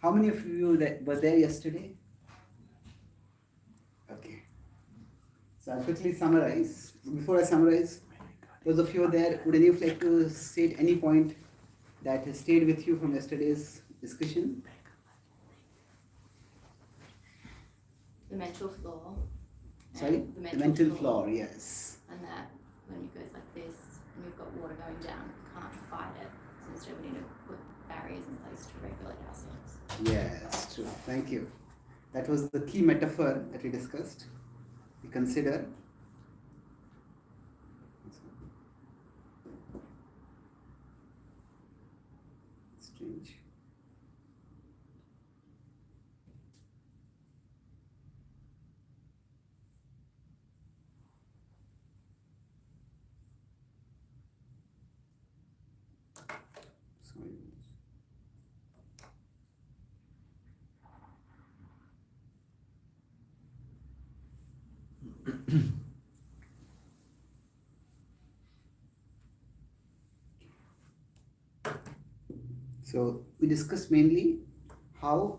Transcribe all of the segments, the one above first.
How many of you that were there yesterday? Okay. So I'll quickly summarize. Before I summarize, those of you there, would any of you like to state any point that has stayed with you from yesterday's discussion? The mental floor. Sorry? The mental floor, yes. And that when it goes like this and you've got water going down, you can't fight it. So instead we need to put barriers in place to regulate ourselves. Yes, true. Thank you. That was the key metaphor that we discussed. We consider. Strange. Sorry. So we discussed mainly how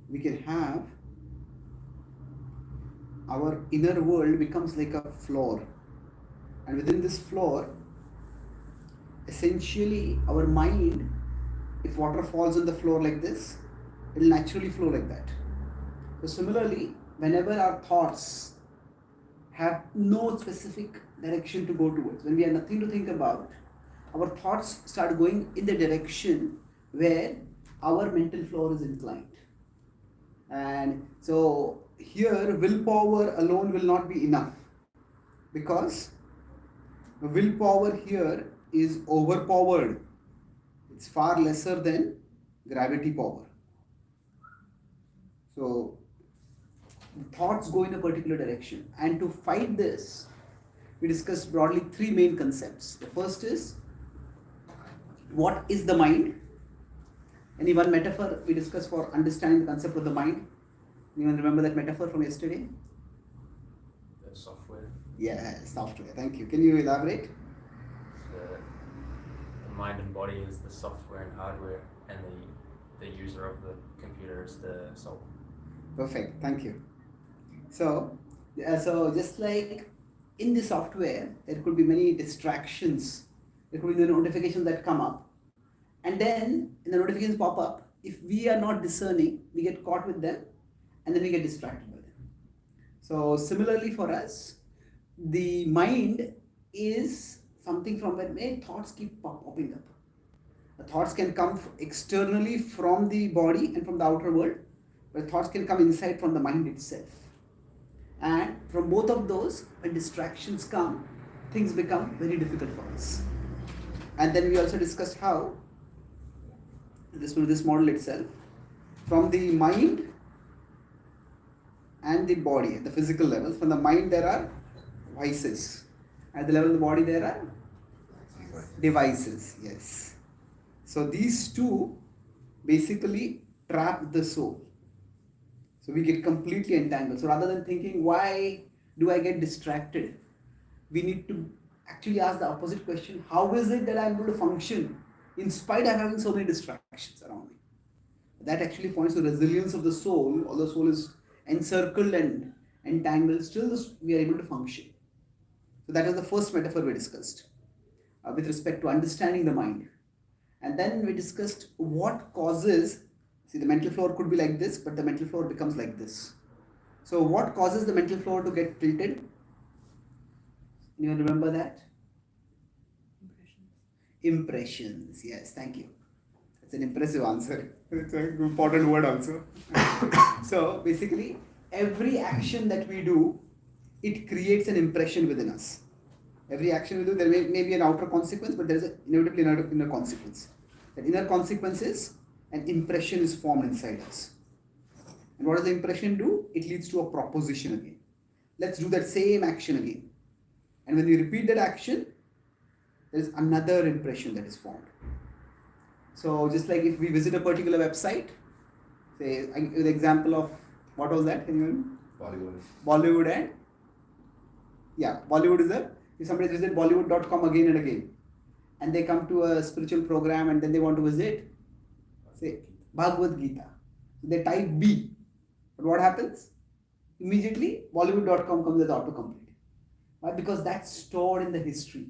we can have our inner world becomes like a floor, and within this floor, essentially our mind, if water falls on the floor like this, it will naturally flow like that. So similarly, whenever our thoughts have no specific direction to go towards, when we have nothing to think about, our thoughts start going in the direction where our mental floor is inclined. And so here willpower alone will not be enough, because willpower here is overpowered. It's far lesser than gravity power. So thoughts go in a particular direction, and to fight this we discussed broadly three main concepts. The first is, what is the mind? Any one metaphor we discussed for understanding the concept of the mind? Anyone remember that metaphor from yesterday? The software. Yeah, software. Thank you. Can you elaborate? The mind and body is the software and hardware, and the user of the computer is the soul. Perfect. Thank you. So just like in the software, there could be many distractions. There could be the notifications that come up, and then when the notifications pop up, if we are not discerning, we get caught with them, and then we get distracted by them. So similarly for us, the mind is something from where thoughts keep popping up. The thoughts can come externally from the body and from the outer world, but thoughts can come inside from the mind itself. And from both of those, when distractions come, things become very difficult for us. And then we also discussed how this model itself, from the mind and the body, at the physical level, from the mind there are vices. At the level of the body there are devices. Yes. So these two basically trap the soul. So we get completely entangled. So rather than thinking, why do I get distracted? We need to actually ask the opposite question. How is it that I'm able to function in spite of having so many distractions around me? That actually points to the resilience of the soul. Although the soul is encircled and entangled, still we are able to function. So that was the first metaphor we discussed with respect to understanding the mind. And then we discussed what causes, see, the mental floor could be like this, but the mental floor becomes like this. So what causes the mental floor to get tilted? Anyone remember that? Impressions. Yes, thank you. That's an impressive answer. It's an important word also. So basically, every action that we do, it creates an impression within us. Every action we do, there may be an outer consequence, but there is inevitably an inner consequence. That inner consequence is an impression is formed inside us. And what does the impression do? It leads to a proposition again. Let's do that same action again. And when we repeat that action, there is another impression that is formed. So just like if we visit a particular website, say the example of, what was that? Anyone? Bollywood and? Yeah, Bollywood is a, if somebody visits Bollywood.com again and again, and they come to a spiritual program and then they want to visit say Bhagavad Gita. So they type B. But what happens? Immediately Bollywood.com comes as autocomplete. Why? Because that's stored in the history.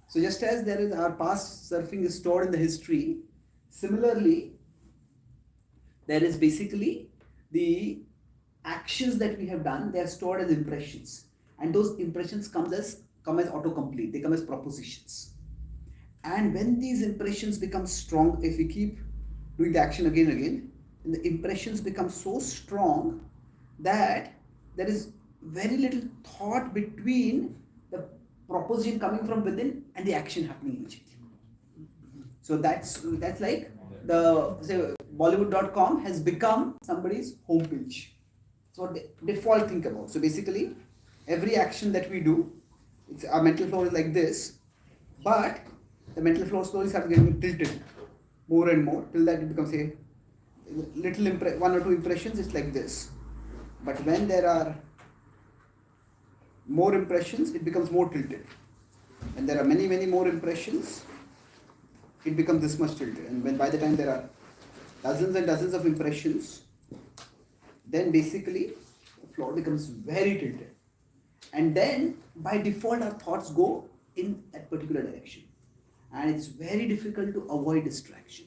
So just as there is our past surfing is stored in the history, similarly, there is basically the actions that we have done, they are stored as impressions. And those impressions come as autocomplete, they come as propositions. And when these impressions become strong, if we keep doing the action again and again, and the impressions become so strong that there is very little thought between the proposition coming from within and the action happening immediately. So that's like the say Bollywood.com has become somebody's homepage. So what they default think about. So basically, every action that we do, our mental flow is like this, but the mental flow slowly starts getting tilted more and more till that it becomes a little one or two impressions. It's like this, but when there are more impressions, it becomes more tilted. When there are many more impressions, it becomes this much tilted. And when by the time there are dozens and dozens of impressions, then basically the floor becomes very tilted. And then by default our thoughts go in that particular direction. And it's very difficult to avoid distraction.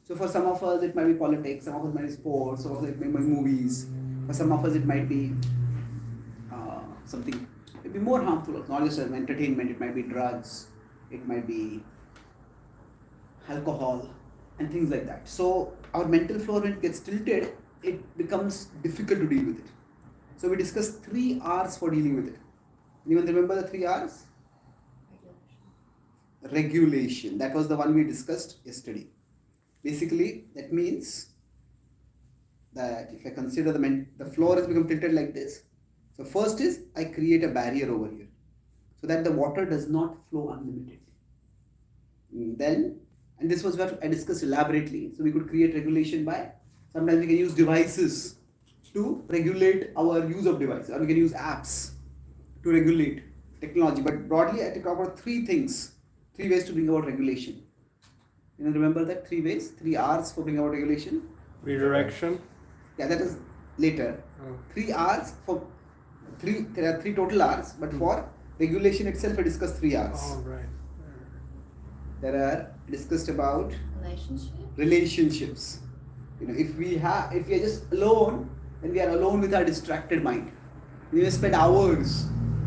So for some of us it might be politics, some of us might be sports, some of us it might be movies, for some of us it might be something maybe more harmful, not just as entertainment, it might be drugs, it might be alcohol and things like that. So our mental floor, when it gets tilted, it becomes difficult to deal with it. So we discussed 3 R's for dealing with it. Anyone remember the 3 R's? Regulation. That was the one we discussed yesterday. Basically, that means that if I consider the floor has become tilted like this. So first is I create a barrier over here so that the water does not flow unlimitedly. Then, and this was what I discussed elaborately. So we could create regulation by, sometimes we can use devices to regulate our use of devices, or we can use apps to regulate technology. But broadly, I talk about 3 things, 3 ways to bring about regulation. You know, remember that 3 ways, 3 R's for bringing about regulation? Redirection. Yeah, that is later. 3 R's for there are 3 total R's, but for regulation itself, I discussed 3 R's. Oh, right. There are discussed about Relationship. relationships. You know, if we are just alone, then we are alone with our distracted mind. We may spend hours.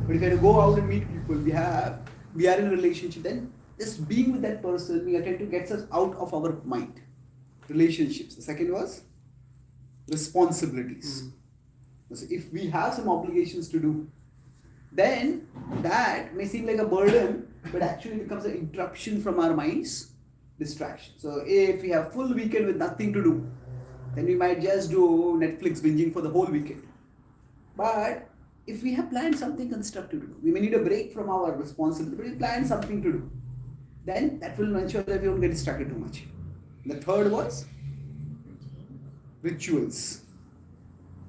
But if we have to go out and meet people, we are in a relationship, then just being with that person, we tend to get us out of our mind. Relationships. The second was responsibilities. So if we have some obligations to do, then that may seem like a burden, but actually becomes an interruption from our mind's distraction. So if we have full weekend with nothing to do, then we might just do Netflix binging for the whole weekend. But if we have planned something constructive to do, we may need a break from our responsibility, but we plan something to do, then that will ensure that we don't get distracted too much. The third was rituals.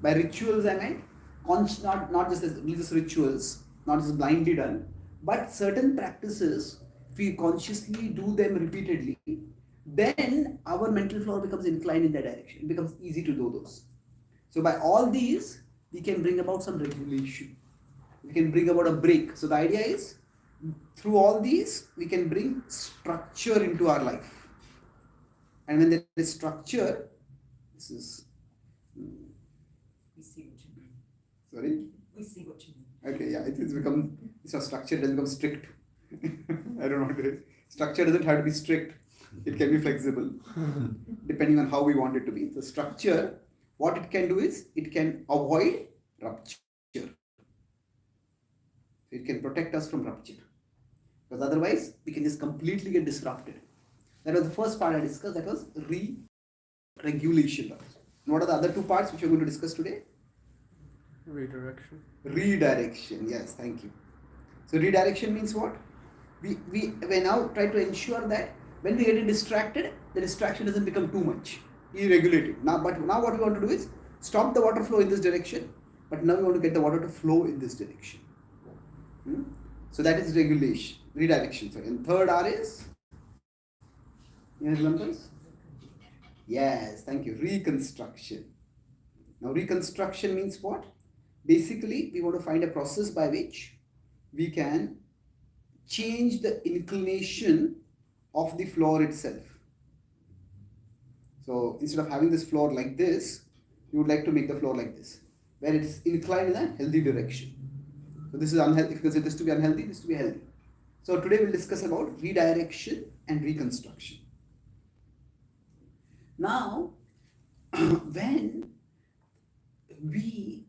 By rituals I meant not just as religious rituals, not just blindly done, but certain practices, if we consciously do them repeatedly, then our mental flow becomes inclined in that direction. It becomes easy to do those. So by all these, we can bring about some regulation. We can bring about a break. So the idea is, through all these, we can bring structure into our life. And when there is structure, this is... We see what you mean. Sorry? We see what you mean. Okay, yeah, it's become, so structure doesn't become strict. I don't know what it is. Structure doesn't have to be strict. It can be flexible, depending on how we want it to be. So structure, what it can do is, it can avoid rupture. It can protect us from rupture. Because otherwise, we can just completely get disrupted. That was the first part I discussed, that was re-regulation. And what are the other 2 parts which we're going to discuss today? Redirection. Redirection, yes, thank you. So redirection means what? We now try to ensure that when we get distracted, the distraction doesn't become too much. We regulate it. Now what we want to do is stop the water flow in this direction, but now we want to get the water to flow in this direction. So that is regulation, redirection. So, and third R is, you remember? Yes, thank you. Reconstruction. Now, reconstruction means what? Basically, we want to find a process by which we can change the inclination of the floor itself. So, instead of having this floor like this, you would like to make the floor like this, where it is inclined in a healthy direction. So, this is unhealthy. If you consider this to be unhealthy, this to be healthy. So, today we'll discuss about redirection and reconstruction. Now, when we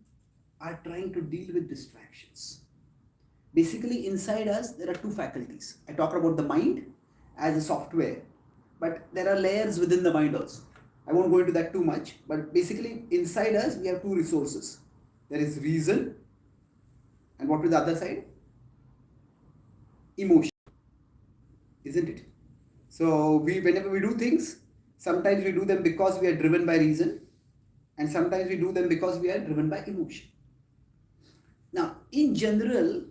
are trying to deal with distractions, basically inside us there are two faculties. I talked about the mind as a software, but there are layers within the mind also. I won't go into that too much, but basically inside us we have two resources. There is reason, and what is the other side? Emotion, isn't it? So whenever we do things, sometimes we do them because we are driven by reason, and sometimes we do them because we are driven by emotion. Now, in general,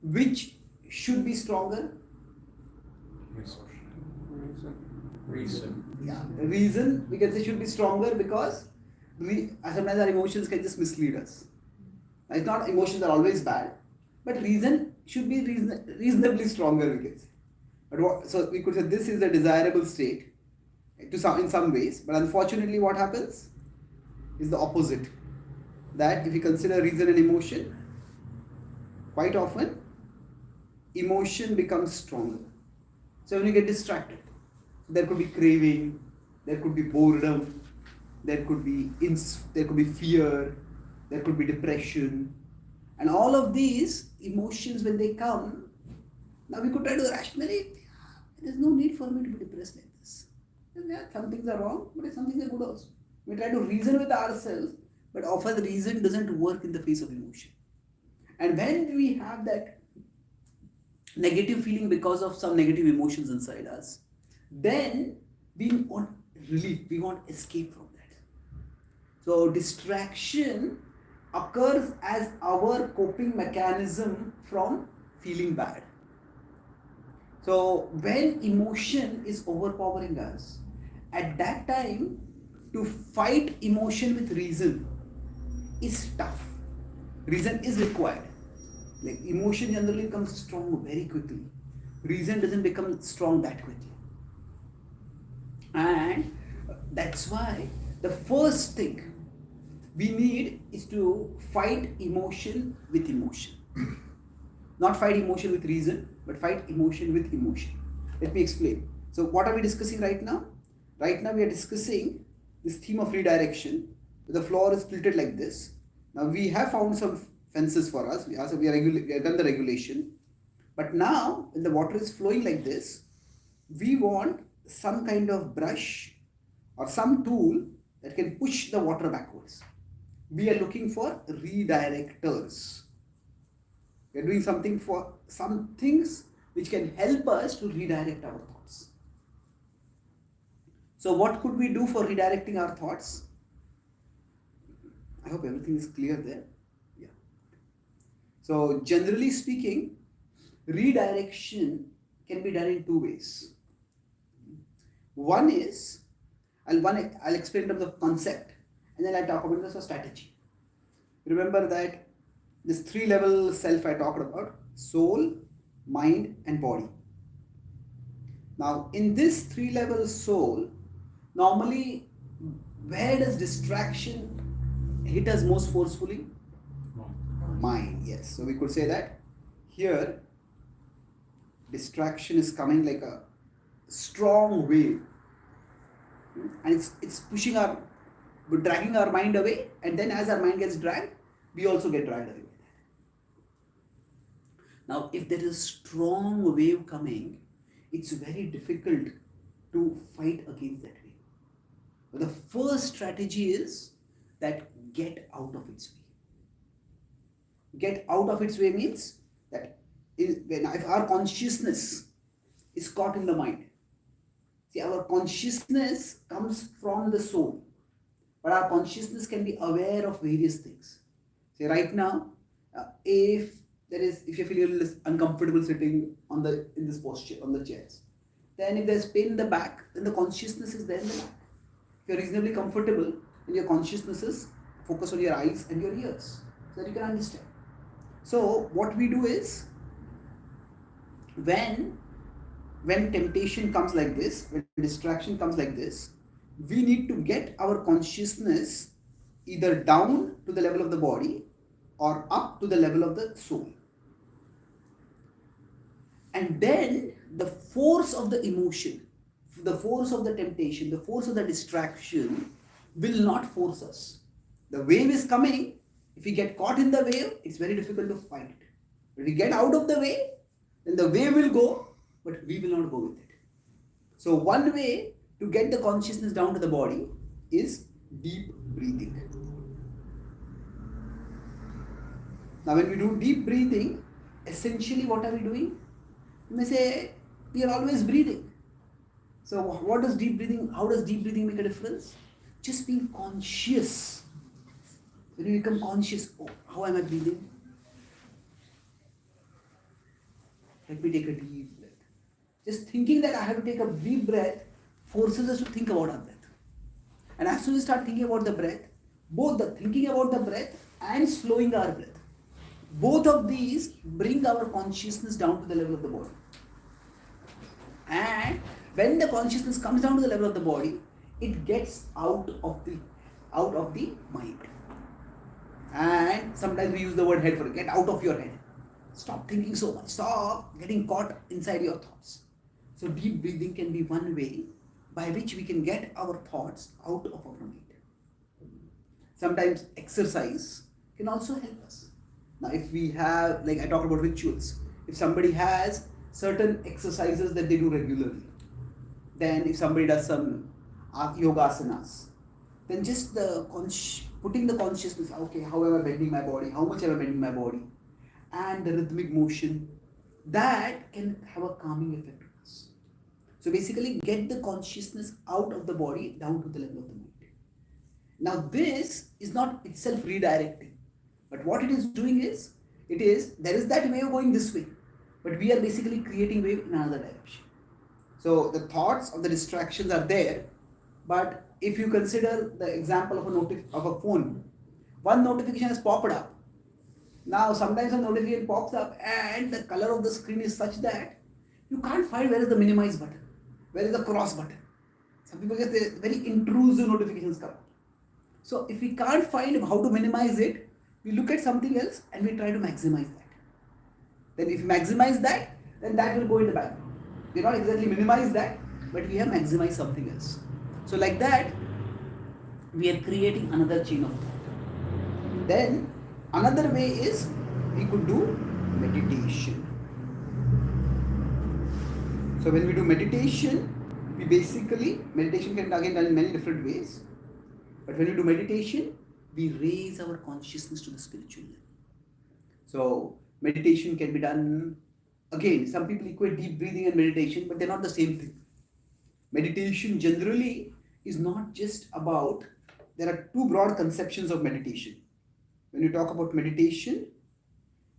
which should be stronger? Reason. Yeah, reason, we can say, should be stronger because sometimes our emotions can just mislead us. It's not emotions are always bad, but reason should be reasonably stronger, we can say. But so we could say this is the desirable state in some ways, but unfortunately what happens is the opposite. That if you consider reason and emotion, quite often emotion becomes stronger. So when you get distracted, there could be craving, there could be boredom, there could be fear, there could be depression, and all of these emotions when they come, now we could try to rationally, there's no need for me to be depressed like this. Yeah, some things are wrong, but some things are good also. We try to reason with ourselves, but often the reason doesn't work in the face of emotion. And when we have that negative feeling because of some negative emotions inside us, then we want relief, we want escape from that. So distraction occurs as our coping mechanism from feeling bad. So when emotion is overpowering us, at that time to fight emotion with reason is tough. Reason is required. Like emotion generally comes strong very quickly. Reason doesn't become strong that quickly. And that's why the first thing we need is to fight emotion with emotion. Not fight emotion with reason, but fight emotion with emotion. Let me explain. So what are we discussing right now? Right now we are discussing this theme of redirection. The floor is tilted like this. Now we have found some fences for us. We have done the regulation. But now when the water is flowing like this, we want some kind of brush or some tool that can push the water backwards. We are looking for redirectors. We are doing something for some things which can help us to redirect our thoughts. So what could we do for redirecting our thoughts? I hope everything is clear there. Yeah. So generally speaking, redirection can be done in two ways. One is, I'll explain in terms of concept, and then I'll talk about this as strategy. Remember that this 3-level self I talked about: soul, mind, and body. Now, in this 3-level soul, normally, where does distraction hit us most forcefully? Mind, yes. So we could say that here, distraction is coming like a strong wave, and it's pushing dragging our mind away, and then as our mind gets dragged, we also get dragged away. Now, if there is a strong wave coming, it's very difficult to fight against that wave. But the first strategy is that get out of its way. Get out of its way means that if our consciousness is caught in the mind, see, our consciousness comes from the soul, but our consciousness can be aware of various things. See, right now, if you're feeling a little uncomfortable sitting in this posture on the chairs, then if there's pain in the back, then the consciousness is there in the back. If you're reasonably comfortable, then your consciousness is focus on your eyes and your ears so that you can understand. So what we do is when temptation comes like this, when distraction comes like this, we need to get our consciousness either down to the level of the body or up to the level of the soul. And then the force of the emotion, the force of the temptation, the force of the distraction will not force us. The wave is coming. If we get caught in the wave, it's very difficult to fight it. If we get out of the wave, then the wave will go, but we will not go with it. So one way to get the consciousness down to the body is deep breathing. Now when we do deep breathing, essentially what are we doing? You may say, we are always breathing. So what does deep breathing, how does deep breathing make a difference? Just being conscious. When you become conscious, oh, how am I breathing? Let me take a deep breath. Just thinking that I have to take a deep breath forces us to think about our breath. And as soon as we start thinking about the breath, both the thinking about the breath and slowing our breath, both of these bring our consciousness down to the level of the body. And when the consciousness comes down to the level of the body, it gets out of the mind. And sometimes we use the word head for it. Get out of your head. Stop thinking so much. Stop getting caught inside your thoughts. So deep breathing can be one way by which we can get our thoughts out of our mind. Sometimes exercise can also help us. Now if we have, like I talked about rituals, if somebody has certain exercises that they do regularly, then if somebody does some yoga asanas, then just putting the consciousness, okay, how am I bending my body, how much am I bending my body, and the rhythmic motion, that can have a calming effect on us. So basically get the consciousness out of the body down to the level of the mind. Now this is not itself redirecting, but what it is doing is, there is that wave going this way, but we are basically creating wave in another direction. So the thoughts of the distractions are there, but if you consider the example of a phone, one notification has popped up. Now sometimes a notification pops up and the color of the screen is such that you can't find where is the minimize button, where is the cross button. Some people get very intrusive notifications come. So if we can't find how to minimize it, we look at something else and we try to maximize that. Then if we maximize that, then that will go in the background. We not exactly minimize that, but we have maximized something else. So like that, we are creating another chain of thought. Then another way is we could do meditation. So when we do meditation, meditation can again done in many different ways. But when we do meditation, we raise our consciousness to the spiritual level. So meditation can be done, again, some people equate deep breathing and meditation, but they're not the same thing. Meditation generally is not just about, there are two broad conceptions of meditation. When you talk about meditation,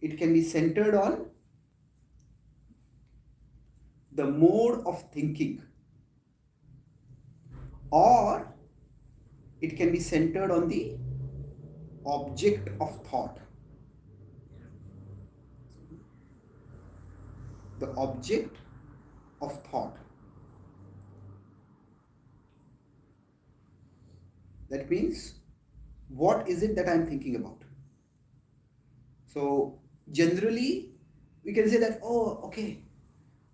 it can be centered on the mode of thinking, or it can be centered on the object of thought. The object of thought. That means, what is it that I am thinking about? So generally we can say that, oh, okay,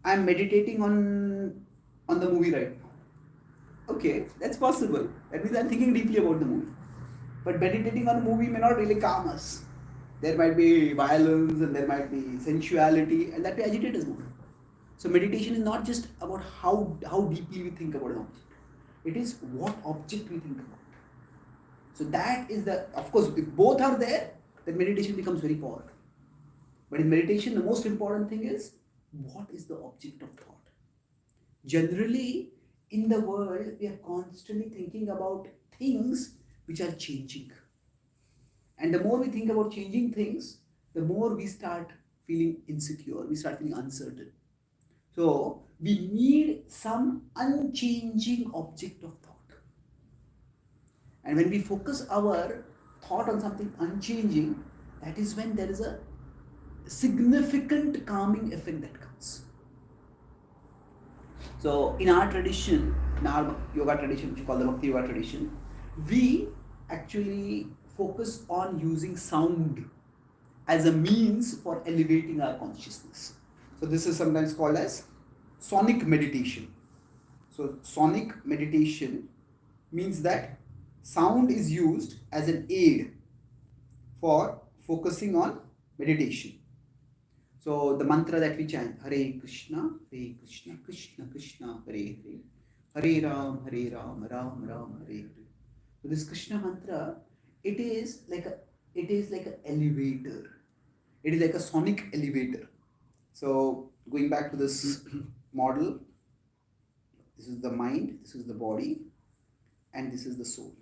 I am meditating on the movie right now. Okay, that's possible. That means I am thinking deeply about the movie. But meditating on a movie may not really calm us. There might be violence and there might be sensuality, and that may agitate us more. So meditation is not just about how deeply we think about an object. It is what object we think about. So that is of course, if both are there, then meditation becomes very powerful. But in meditation, the most important thing is, what is the object of thought? Generally, in the world, we are constantly thinking about things which are changing. And the more we think about changing things, the more we start feeling insecure, we start feeling uncertain. So we need some unchanging object of thought. And when we focus our thought on something unchanging, that is when there is a significant calming effect that comes. So in our tradition, in our yoga tradition, which we call the Bhakti Yoga tradition, we actually focus on using sound as a means for elevating our consciousness. So this is sometimes called as sonic meditation. So sonic meditation means that sound is used as an aid for focusing on meditation. So the mantra that we chant, Hare Krishna, Krishna Krishna, Hare Hare, Hare Ram, Ram Ram, Hare Hare. So this Krishna mantra, it is like an elevator. It is like a sonic elevator. So going back to this model, this is the mind, this is the body, and this is the soul.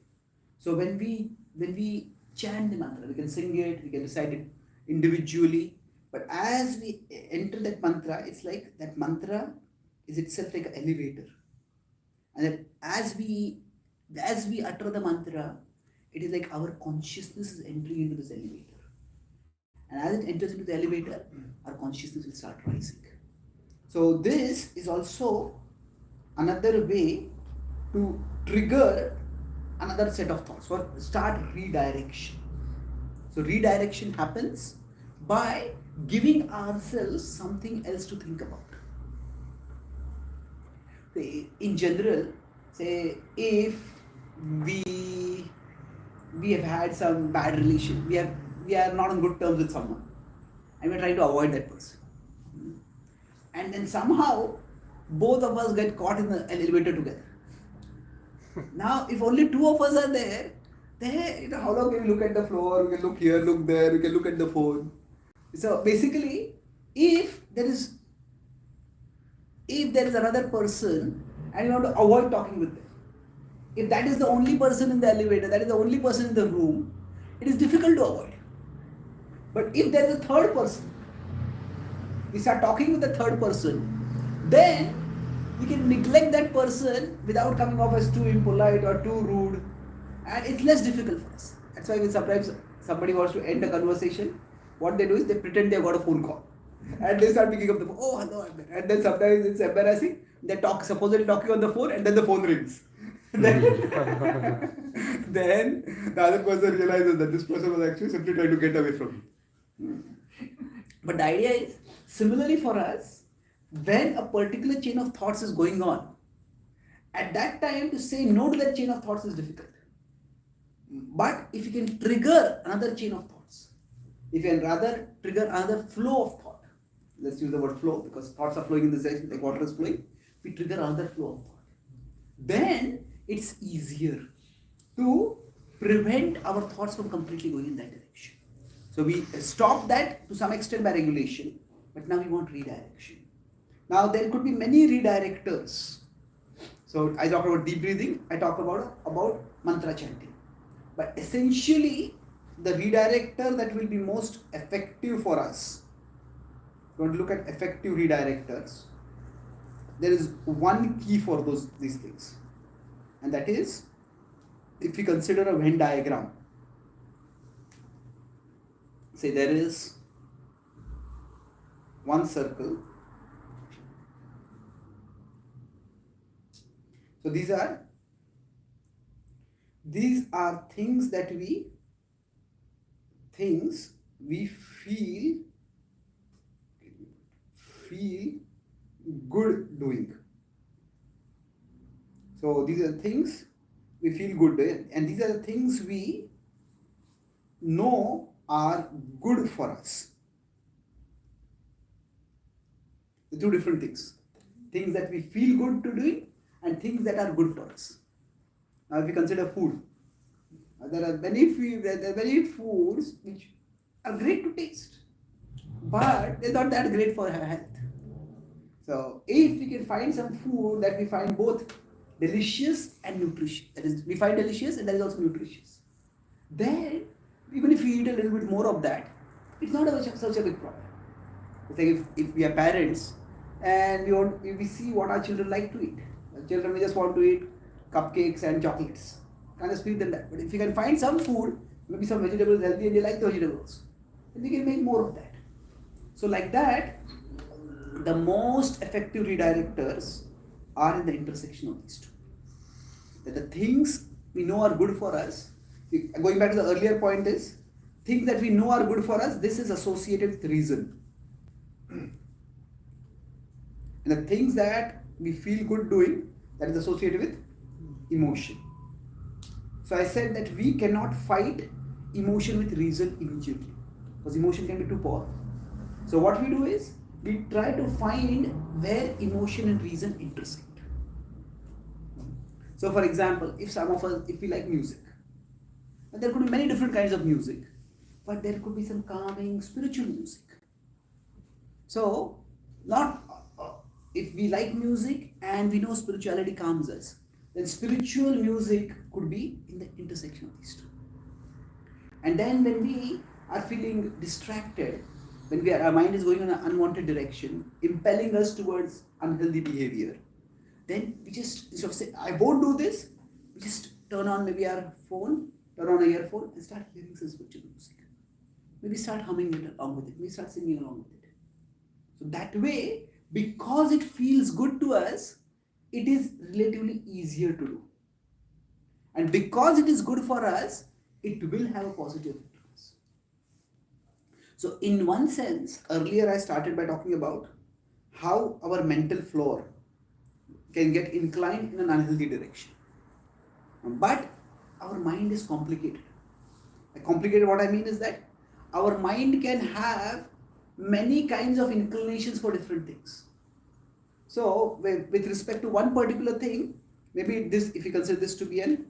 So when we chant the mantra, we can sing it, we can recite it individually, but as we enter that mantra, it's like that mantra is itself like an elevator. And that as we utter the mantra, it is like our consciousness is entering into this elevator. And as it enters into the elevator, our consciousness will start rising. So this is also another way to trigger another set of thoughts or start redirection. So redirection happens by giving ourselves something else to think about. In general, say if we have had some bad relation, we are not on good terms with someone, and we are trying to avoid that person, and then somehow both of us get caught in the elevator together. Now, if only two of us are there, then how long can we look at the floor? We can look here, look there, we can look at the phone. So basically, if there is another person and you want to avoid talking with them, if that is the only person in the elevator, that is the only person in the room, it is difficult to avoid. But if there is a third person, we start talking with the third person, then we can neglect that person without coming off as too impolite or too rude, and it's less difficult for us. That's why when sometimes somebody wants to end a conversation, what they do is they pretend they got a phone call and they start picking up the phone. Oh, hello, and then sometimes it's embarrassing. They supposedly talking on the phone, and then the phone rings. then the other person realizes that this person was actually simply trying to get away from you. But the idea is, similarly for us, when a particular chain of thoughts is going on, at that time to say no to that chain of thoughts is difficult. But if you can trigger another chain of thoughts, if you can rather trigger another flow of thought, let's use the word flow because thoughts are flowing in this direction like water is flowing, we trigger another flow of thought. Then it's easier to prevent our thoughts from completely going in that direction. So we stop that to some extent by regulation, but now we want redirection. Now there could be many redirectors. So I talk about deep breathing, I talk about mantra chanting. But essentially, the redirector that will be most effective for us, we're going to look at effective redirectors. There is one key for these things, and that is, if we consider a Venn diagram, say there is one circle. So these are things that we feel good doing. So these are things we feel good doing, and these are the things we know are good for us. The two different things. Things that we feel good to doing and things that are good for us. Now if we consider food, there are many foods which are great to taste, but they're not that great for our health. So if we can find some food that we find both delicious and nutritious, that is, we find delicious and that is also nutritious, then even if we eat a little bit more of that, it's not such a big problem. It's like if we are parents and we see what our children like to eat. Children may just want to eat cupcakes and chocolates. kind of spirit than that. But if you can find some food, maybe some vegetables healthy and you like the vegetables, then you can make more of that. So like that, the most effective redirectors are in the intersection of these two. That the things we know are good for us, going back to the earlier point is, things that we know are good for us, this is associated with reason. And the things that we feel good doing, that is associated with emotion. So I said that we cannot fight emotion with reason immediately, because emotion can be too powerful. So what we do is, we try to find where emotion and reason intersect. So for example, if we like music, and there could be many different kinds of music, but there could be some calming spiritual music. So, if we like music and we know spirituality calms us, then spiritual music could be in the intersection of these two. And then when we are feeling distracted, when our mind is going in an unwanted direction, impelling us towards unhealthy behavior, then we just, instead of saying, I won't do this, we just turn on maybe our phone, turn on an earphone and start hearing some spiritual music. Maybe start humming it along with it, maybe start singing along with it. So that way, because it feels good to us, it is relatively easier to do. And because it is good for us, it will have a positive effect on us. So in one sense, earlier I started by talking about how our mental floor can get inclined in an unhealthy direction. But our mind is complicated. By complicated, what I mean is that our mind can have many kinds of inclinations for different things. So with respect to one particular thing, maybe this, if you consider this to be an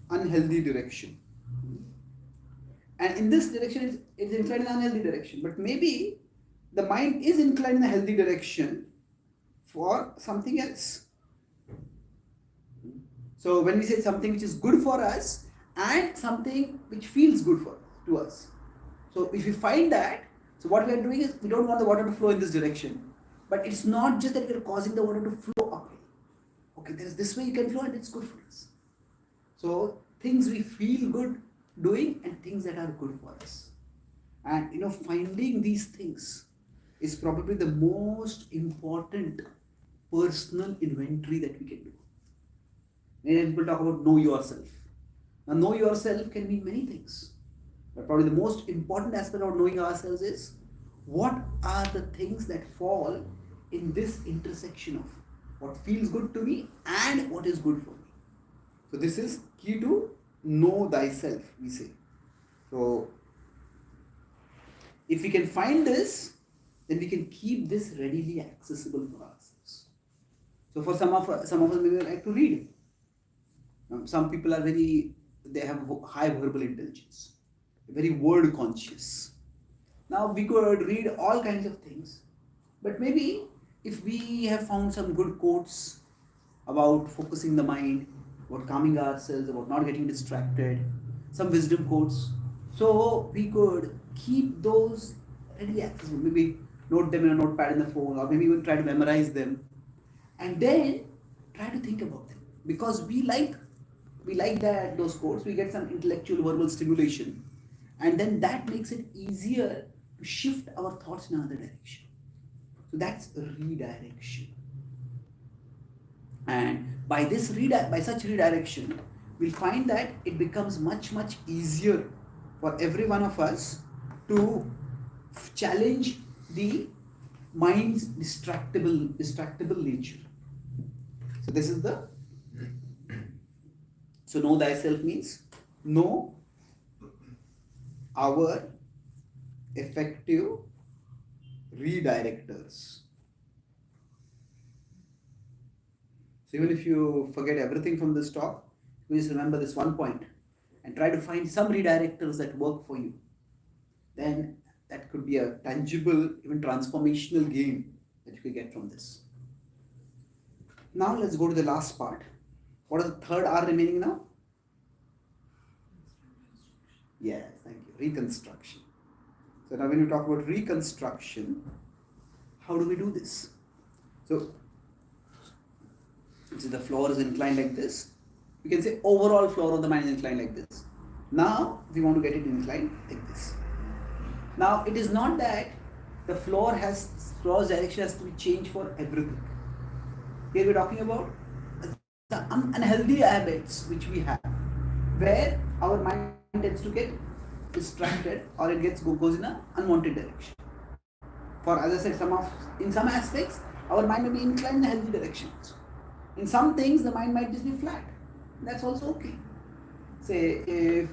unhealthy direction, and in this direction it's inclined in an unhealthy direction, but maybe the mind is inclined in a healthy direction for something else. So when we say something which is good for us and something which feels good to us, so if we find that, so what we are doing is, we don't want the water to flow in this direction, but it's not just that we are causing the water to flow uphill. Okay, there's this way you can flow and it's good for us. So things we feel good doing and things that are good for us. And finding these things is probably the most important personal inventory that we can do. Many people talk about know yourself. Now know yourself can mean many things. But probably the most important aspect of knowing ourselves is, what are the things that fall in this intersection of what feels good to me and what is good for me. So this is key to know thyself, we say. So if we can find this, then we can keep this readily accessible for ourselves. So for some of us maybe like to read. Some people are they have high verbal intelligence, very word conscious. Now we could read all kinds of things, but maybe if we have found some good quotes about focusing the mind, about calming ourselves, about not getting distracted, some wisdom quotes, so we could keep those readily accessible. Maybe note them in a notepad in the phone, or maybe even try to memorize them, and then try to think about them, because we like those quotes. We get some intellectual verbal stimulation, and then that makes it easier to shift our thoughts in another direction. So that's redirection. And by such redirection, we'll find that it becomes much easier for every one of us to challenge the mind's distractible nature. So this is so know thyself means know our effective redirectors. So even if you forget everything from this talk, you just remember this one point and try to find some redirectors that work for you. Then that could be a tangible, even transformational gain that you could get from this. Now let's go to the last part. What is the third R remaining now? Yes, thank you. Reconstruction. So now when you talk about reconstruction, how do we do this? So the floor is inclined like this. You can say overall floor of the mind is inclined like this. Now we want to get it inclined like this. Now it is not that the floor's direction has to be changed for everything. Here we're talking about the unhealthy habits which we have, where our mind tends to get distracted or it goes in an unwanted direction. For as I said, in some aspects, our mind may be inclined in healthy directions. In some things, the mind might just be flat. That's also okay. Say if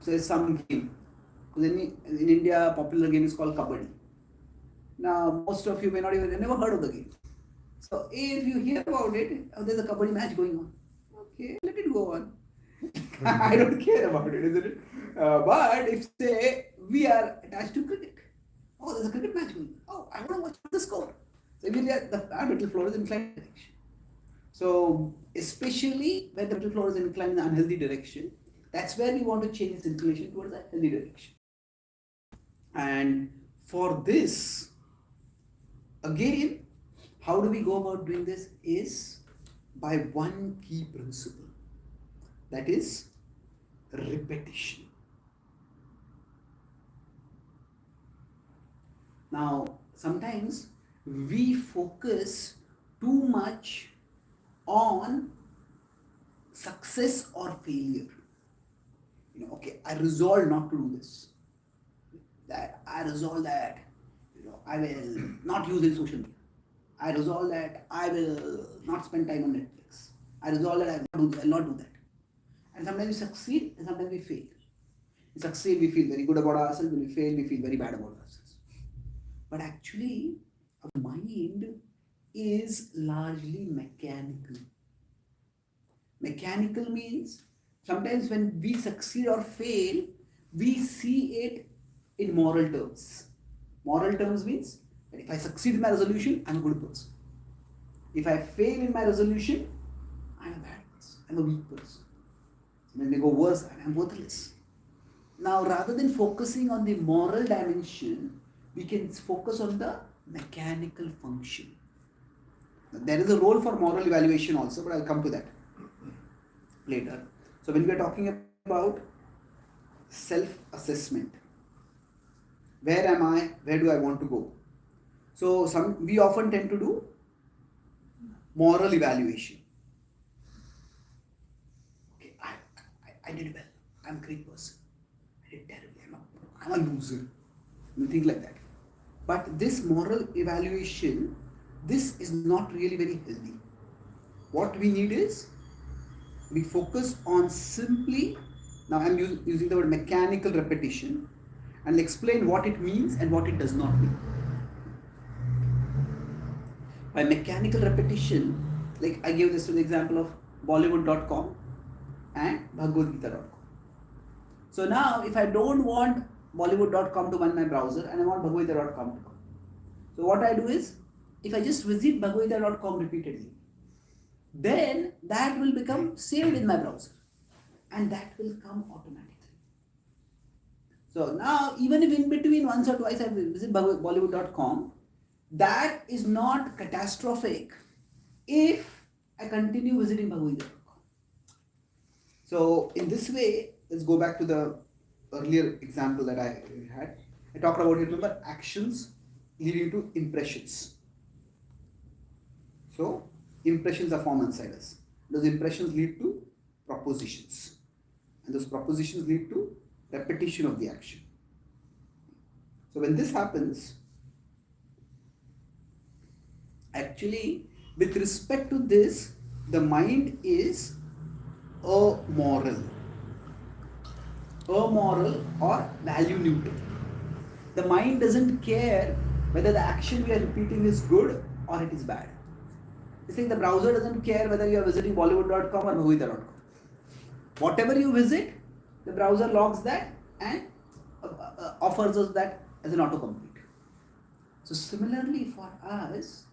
say some game. In India, a popular game is called Kabaddi. Now, most of you may not even never heard of the game. So if you hear about it, oh, there's a Kabaddi match going on. Okay, let it go on. I don't care about it, isn't it? But if say we are attached to cricket, oh, there's a cricket match going on. Oh, I want to watch the score. So immediately our mental floor is inclined direction. So especially when the mental floor is inclined in an unhealthy direction, that's where we want to change its inclination towards a healthy direction. And for this, again, how do we go about doing this is by one key principle, that is repetition. Now, sometimes we focus too much on success or failure. Okay, I resolve not to do this. That I resolve that, I will not use any social media. I resolve that I will not spend time on Netflix. I resolve that I will not do that. And sometimes we succeed and sometimes we fail. We succeed, we feel very good about ourselves. When we fail, we feel very bad about ourselves. But actually, our mind is largely mechanical. Mechanical means sometimes when we succeed or fail, we see it in moral terms. Moral terms means that if I succeed in my resolution, I'm a good person. If I fail in my resolution, I'm a bad person. I'm a weak person. When they go worse, I'm worthless. Now, rather than focusing on the moral dimension, we can focus on the mechanical function. There is a role for moral evaluation also, but I'll come to that later. So when we are talking about self-assessment, where am I? Where do I want to go? So we often tend to do moral evaluation. Okay, I did well. I'm a great person. I did terribly. I'm a loser. You think like that. But this moral evaluation, this is not really very healthy. What we need is, we focus on simply, now I'm using the word mechanical repetition, and I'll explain what it means and what it does not mean. By mechanical repetition, like I gave this to the example of Bollywood.com and Bhagavad-gita.com. So now if I don't want Bollywood.com to run my browser and I want Bhagavad-gita.com to come. So what I do is, if I just visit Bhagavad-gita.com repeatedly, then that will become saved in my browser and that will come automatically. So now even if in between once or twice I visit Bollywood.com, that is not catastrophic if I continue visiting Bhagavad-gita.com. So in this way, let's go back to the earlier example that I had. I talked about it, remember, actions leading to impressions. So impressions are formed inside us. Those impressions lead to propositions. And those propositions lead to repetition of the action. So when this happens, actually, with respect to this, the mind is amoral or value neutral. The mind doesn't care whether the action we are repeating is good or it is bad. It's like the browser doesn't care whether you are visiting Bollywood.com or Bhagavad-gita.com. Whatever you visit, the browser logs that and offers us that as an autocomplete. So similarly for us,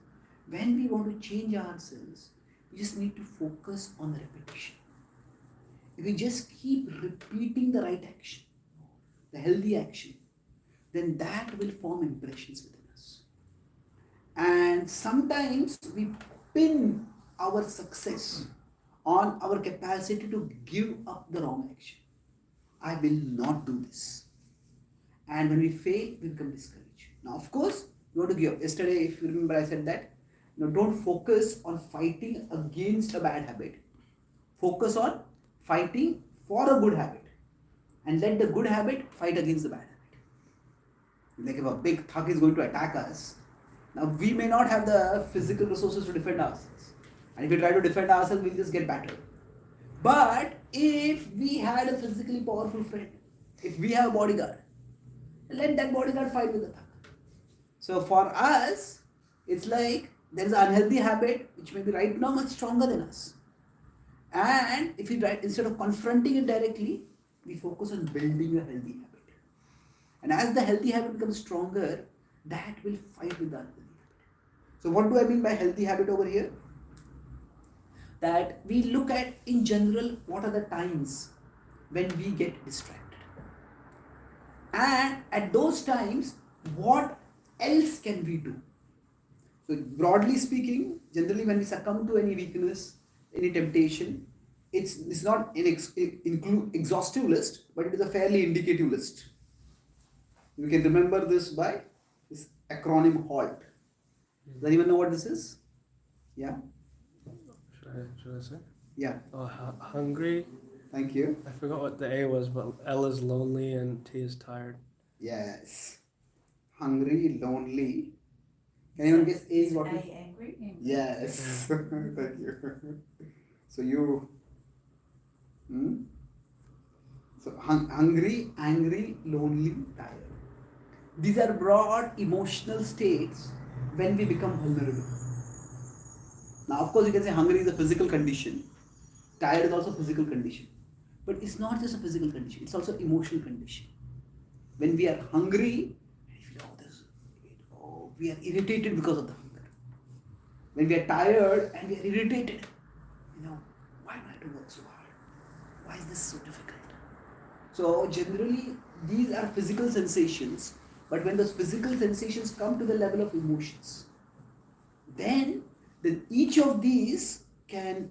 when we want to change ourselves, we just need to focus on the repetition. If we just keep repeating the right action, the healthy action, then that will form impressions within us. And sometimes we pin our success on our capacity to give up the wrong action. I will not do this. And when we fail, we become discouraged. Now, of course, you want to give up. Yesterday, if you remember, I said that don't focus on fighting against a bad habit. Focus on fighting for a good habit. And let the good habit fight against the bad habit. Like if a big thug is going to attack us, now we may not have the physical resources to defend ourselves. And if we try to defend ourselves, we'll just get battered. But if we had a physically powerful friend, if we have a bodyguard, let that bodyguard fight with the thug. So for us, it's like there is an unhealthy habit which may be right now much stronger than us. And if we try, instead of confronting it directly, we focus on building a healthy habit. And as the healthy habit becomes stronger, that will fight with the unhealthy habit. So what do I mean by healthy habit over here? That we look at in general what are the times when we get distracted. And at those times, what else can we do? So broadly speaking, generally when we succumb to any weakness, any temptation, it's not an exhaustive list, but it is a fairly indicative list. You can remember this by this acronym HALT. Does anyone know what this is? Yeah? Should I say? Yeah. Oh, hungry. Thank you. I forgot what the A was, but L is lonely and T is tired. Yes. Hungry, lonely. Can anyone guess A is what? A, angry. Yes. Thank you. So you. So hungry, angry, lonely, tired. These are broad emotional states when we become vulnerable. Now, of course, you can say hungry is a physical condition. Tired is also a physical condition. But it's not just a physical condition, it's also an emotional condition. When we are hungry, we are irritated because of the hunger. When we are tired and we are irritated, why do I have to work so hard? Why is this so difficult? So generally, these are physical sensations, but when those physical sensations come to the level of emotions, then each of these can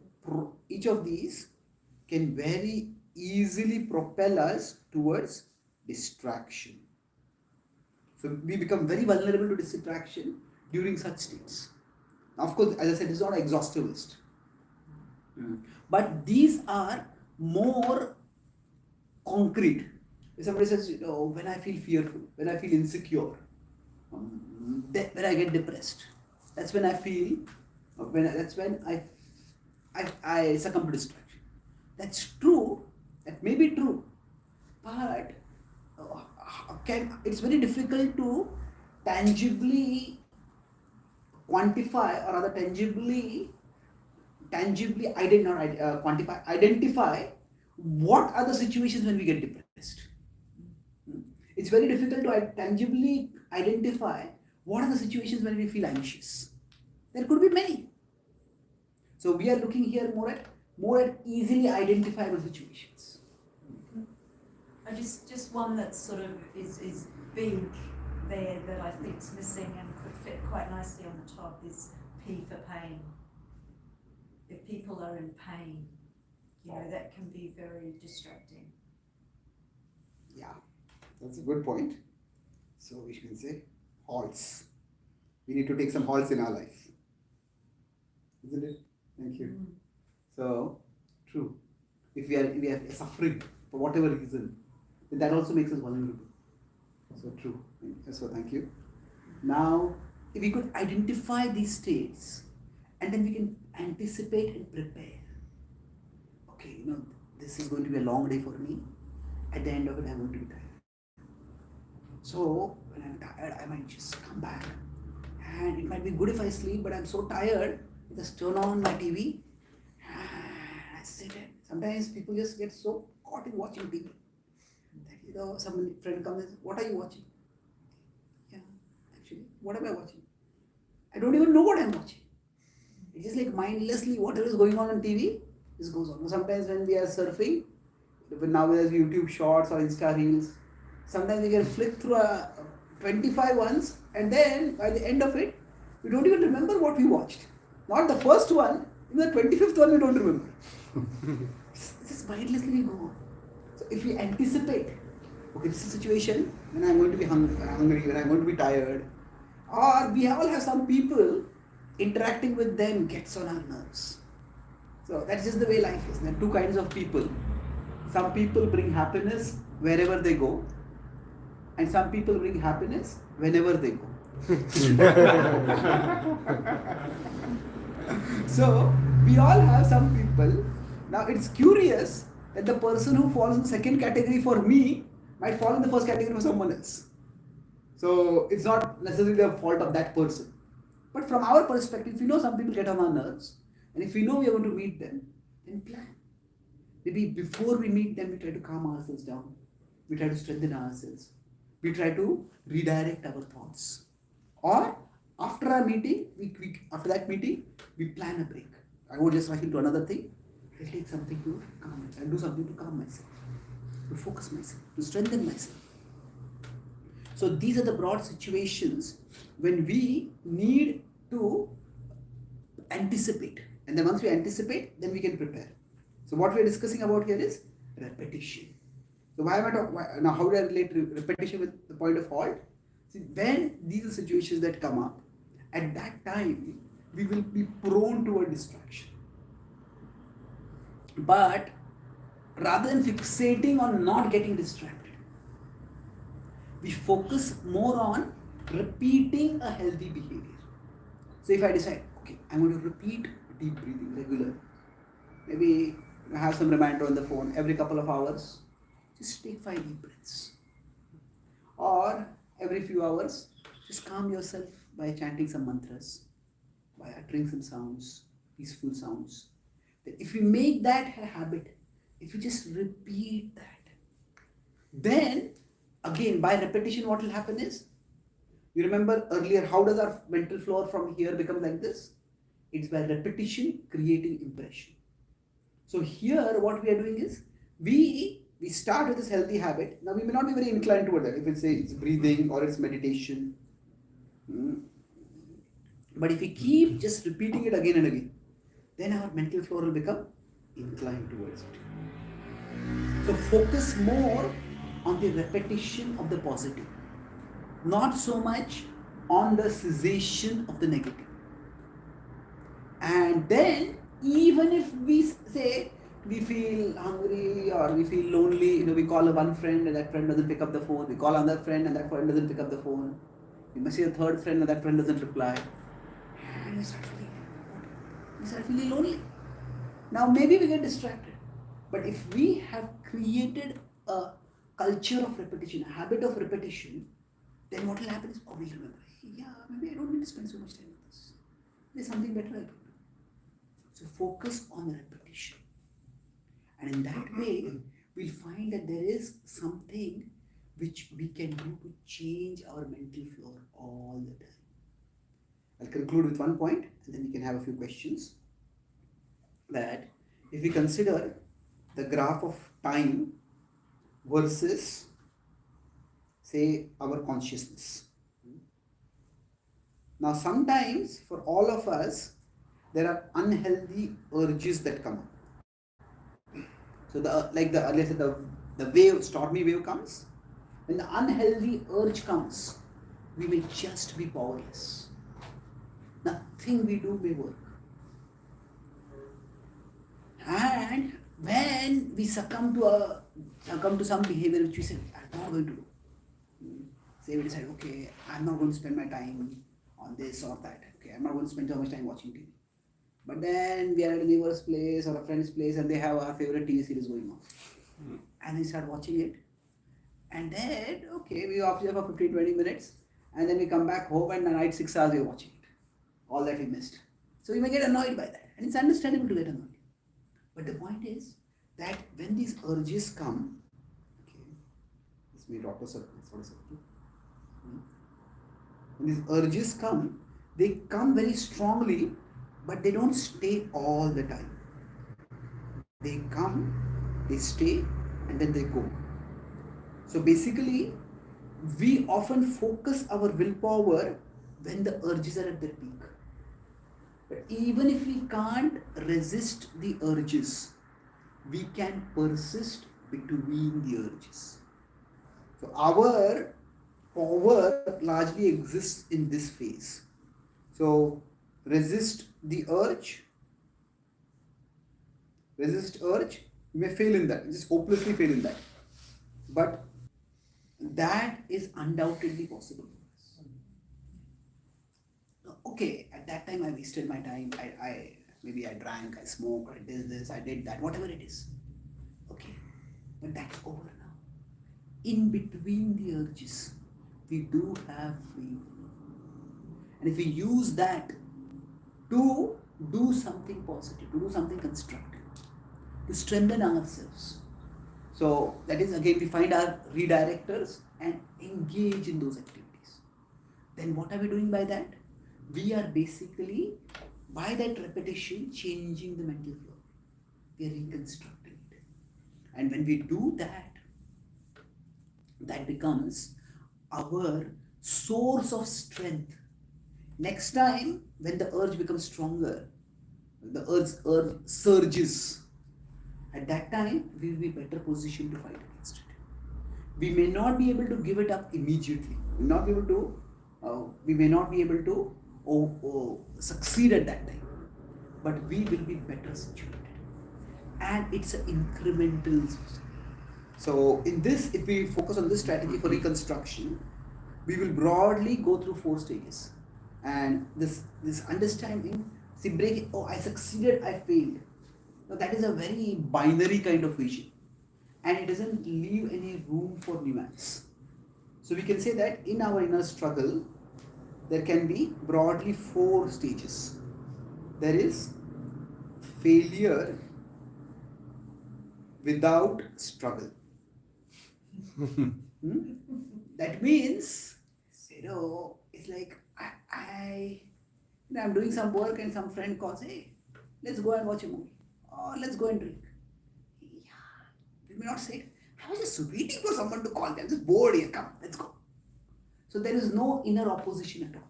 very easily propel us towards distraction. So we become very vulnerable to distraction during such states. Now, of course, as I said, it's not an exhaustive list. But these are more concrete. If somebody says, when I feel fearful, when I feel insecure, when I get depressed, that's when I feel, that's when I succumb to distraction. That's true, that may be true, but it's very difficult to tangibly quantify, or rather identify what are the situations when we get depressed. It's very difficult to tangibly identify what are the situations when we feel anxious. There could be many. So we are looking here more at easily identifiable situations. Just one that sort of is big there that I think is missing and could fit quite nicely on the top is P for pain. If people are in pain, that can be very distracting. Yeah, that's a good point. So we can say halts. We need to take some halts in our life. Isn't it? Thank you. So, true. If we are suffering for whatever reason, then that also makes us vulnerable. So true. So thank you. Now, if we could identify these states, and then we can anticipate and prepare. Okay, this is going to be a long day for me. At the end of it, I'm going to be tired. So when I'm tired, I might just come back, and it might be good if I sleep, but I'm so tired, I just turn on my TV and I sit in. Sometimes people just get so caught in watching TV. Some friend comes and says, "What are you watching?" Yeah, actually, what am I watching? I don't even know what I'm watching. It's just like mindlessly, whatever is going on TV, this goes on. Sometimes when we are surfing, now there's YouTube Shorts or Insta Reels, sometimes we can flick through 25 ones, and then by the end of it, we don't even remember what we watched. Not the first one, Even the 25th one we don't remember. Just mindlessly we go on. So if we anticipate, okay, this is a situation when I'm going to be hungry, when I'm going to be tired, or we all have some people, interacting with them gets on our nerves. So that's just the way life is. There are two kinds of people. Some people bring happiness wherever they go, and some people bring happiness whenever they go. So we all have some people. Now it's curious that the person who falls in the second category for me might fall in the first category for someone else. So it's not necessarily the fault of that person. But from our perspective, if we know some people get on our nerves, and if we know we are going to meet them, then plan. Maybe before we meet them, we try to calm ourselves down. We try to strengthen ourselves. We try to redirect our thoughts. Or after our meeting, after that meeting, we plan a break. I won't just rush into another thing. I'll take something to calm myself. I'll do something to calm myself, to focus myself, to strengthen myself. So these are the broad situations when we need to anticipate. And then once we anticipate, then we can prepare. So what we are discussing about here is repetition. So why am I talking? Now how do I relate repetition with the point of halt? See, when these are situations that come up, at that time, we will be prone to a distraction. But rather than fixating on not getting distracted, we focus more on repeating a healthy behavior. So if I decide, okay, I'm going to repeat deep breathing regularly. Maybe I have some reminder on the phone every couple of hours, just take 5 deep breaths. Or every few hours, just calm yourself by chanting some mantras, by uttering some sounds, peaceful sounds. If you make that a habit, if you just repeat that, then again by repetition what will happen is, you remember earlier how does our mental flow from here become like this? It's by repetition creating impression. So here what we are doing is, we start with this healthy habit. Now we may not be very inclined toward that, if it's breathing or it's meditation. But if we keep just repeating it again and again, then our mental flow will become inclined towards it. So focus more on the repetition of the positive, not so much on the cessation of the negative. And then even if we say we feel hungry or we feel lonely, we call one friend and that friend doesn't pick up the phone. We call another friend and that friend doesn't pick up the phone. We must see a third friend and that friend doesn't reply. And we start feeling lonely. Now maybe we get distracted. But if we have created a culture of repetition, a habit of repetition, then what will happen is, we'll remember, yeah, maybe I don't need to spend so much time with this. There's something better I can do. So focus on the repetition. And in that way, we'll find that there is something which we can do to change our mental flow all the time. I'll conclude with one point and then we can have a few questions. That if we consider the graph of time versus, say, our consciousness. Now sometimes for all of us, there are unhealthy urges that come up. So earlier said, the wave, stormy wave comes. When the unhealthy urge comes, we may just be powerless. Nothing we do may work. And when we succumb to some behavior which we say, I'm not going to do. Say we decide, okay, I'm not going to spend my time on this or that. Okay, I'm not going to spend so much time watching TV. But then we are at a neighbor's place or a friend's place and they have our favorite TV series going on. And we start watching it. And then, okay, we watch it for 15-20 minutes. And then we come back home and at night 6 hours we are watching it. All that we missed. So we may get annoyed by that. And it's understandable to get annoyed. But the point is that when these urges come, okay, this may drop a circle, when these urges come, they come very strongly, but they don't stay all the time. They come, they stay, and then they go. So basically, we often focus our willpower when the urges are at their peak. But even if we can't resist the urges, we can persist between the urges. So our power largely exists in this phase. So resist the urge, you may fail in that, just hopelessly fail in that. But that is undoubtedly possible for us. Okay, at that time I wasted my time, I maybe I drank, I smoked, I did this, I did that, whatever it is. Okay, but that's over now. In between the urges, we do have free will. And if we use that to do something positive, to do something constructive, to strengthen ourselves. So that is again, we find our redirectors and engage in those activities. Then what are we doing by that? We are basically, by that repetition, changing the mental flow. We are reconstructing it. And when we do that, that becomes our source of strength. Next time, when the urge becomes stronger, the urge surges, at that time, we will be better positioned to fight against it. We may not be able to give it up immediately. We may not be able to succeed at that time. But we will be better situated. And it's an incremental system. So in this, if we focus on this strategy for reconstruction, we will broadly go through 4 stages. And this understanding, see, break it, I succeeded, I failed. Now that is a very binary kind of vision. And it doesn't leave any room for nuance. So we can say that in our inner struggle, there can be broadly 4 stages. There is failure without struggle. That means, it's like I'm doing some work and some friend calls, hey, let's go and watch a movie. Or let's go and drink. Yeah, we may not say it. I was just waiting for someone to call me. I'm just bored here. Come, let's go. So there is no inner opposition at all.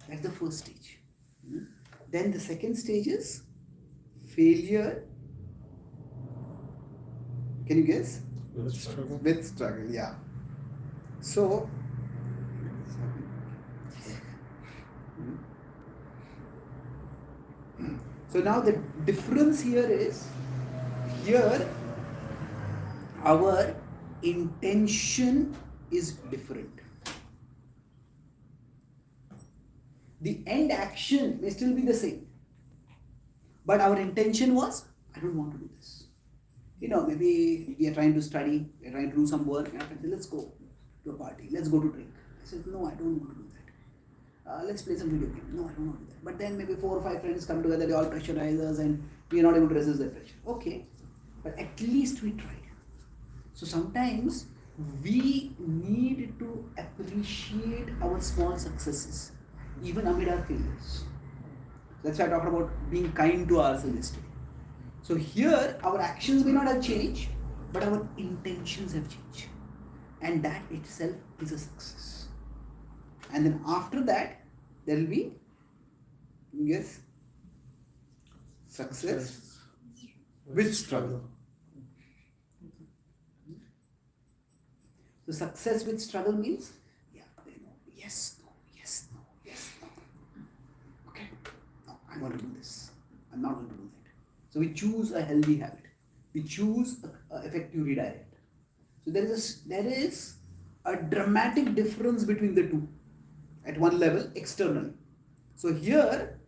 That's the first stage. Then the second stage is failure. Can you guess? With struggle. With struggle, yeah. So, now the difference here is, here our intention is different. The end action may still be the same, but our intention was, I don't want to do this. Maybe we are trying to study, we are trying to do some work, and I said, let's go to a party, let's go to drink. I said, no, I don't want to do that. Let's play some video game. No, I don't want to do that. But then maybe 4 or 5 friends come together, they all pressurize us and we are not able to resist that pressure. Okay, but at least we tried. So sometimes we need to appreciate our small successes, even amid our failures. That's why I talked about being kind to ourselves yesterday. So here, our actions may not have changed, but our intentions have changed. And that itself is a success. And then after that, there will be, yes, success with struggle. So success with struggle means, yes, no. Okay, no, I'm going to do this. I'm not going to do that. So we choose a healthy habit. We choose an effective redirect. So there is a dramatic difference between the two at one level, externally. So here,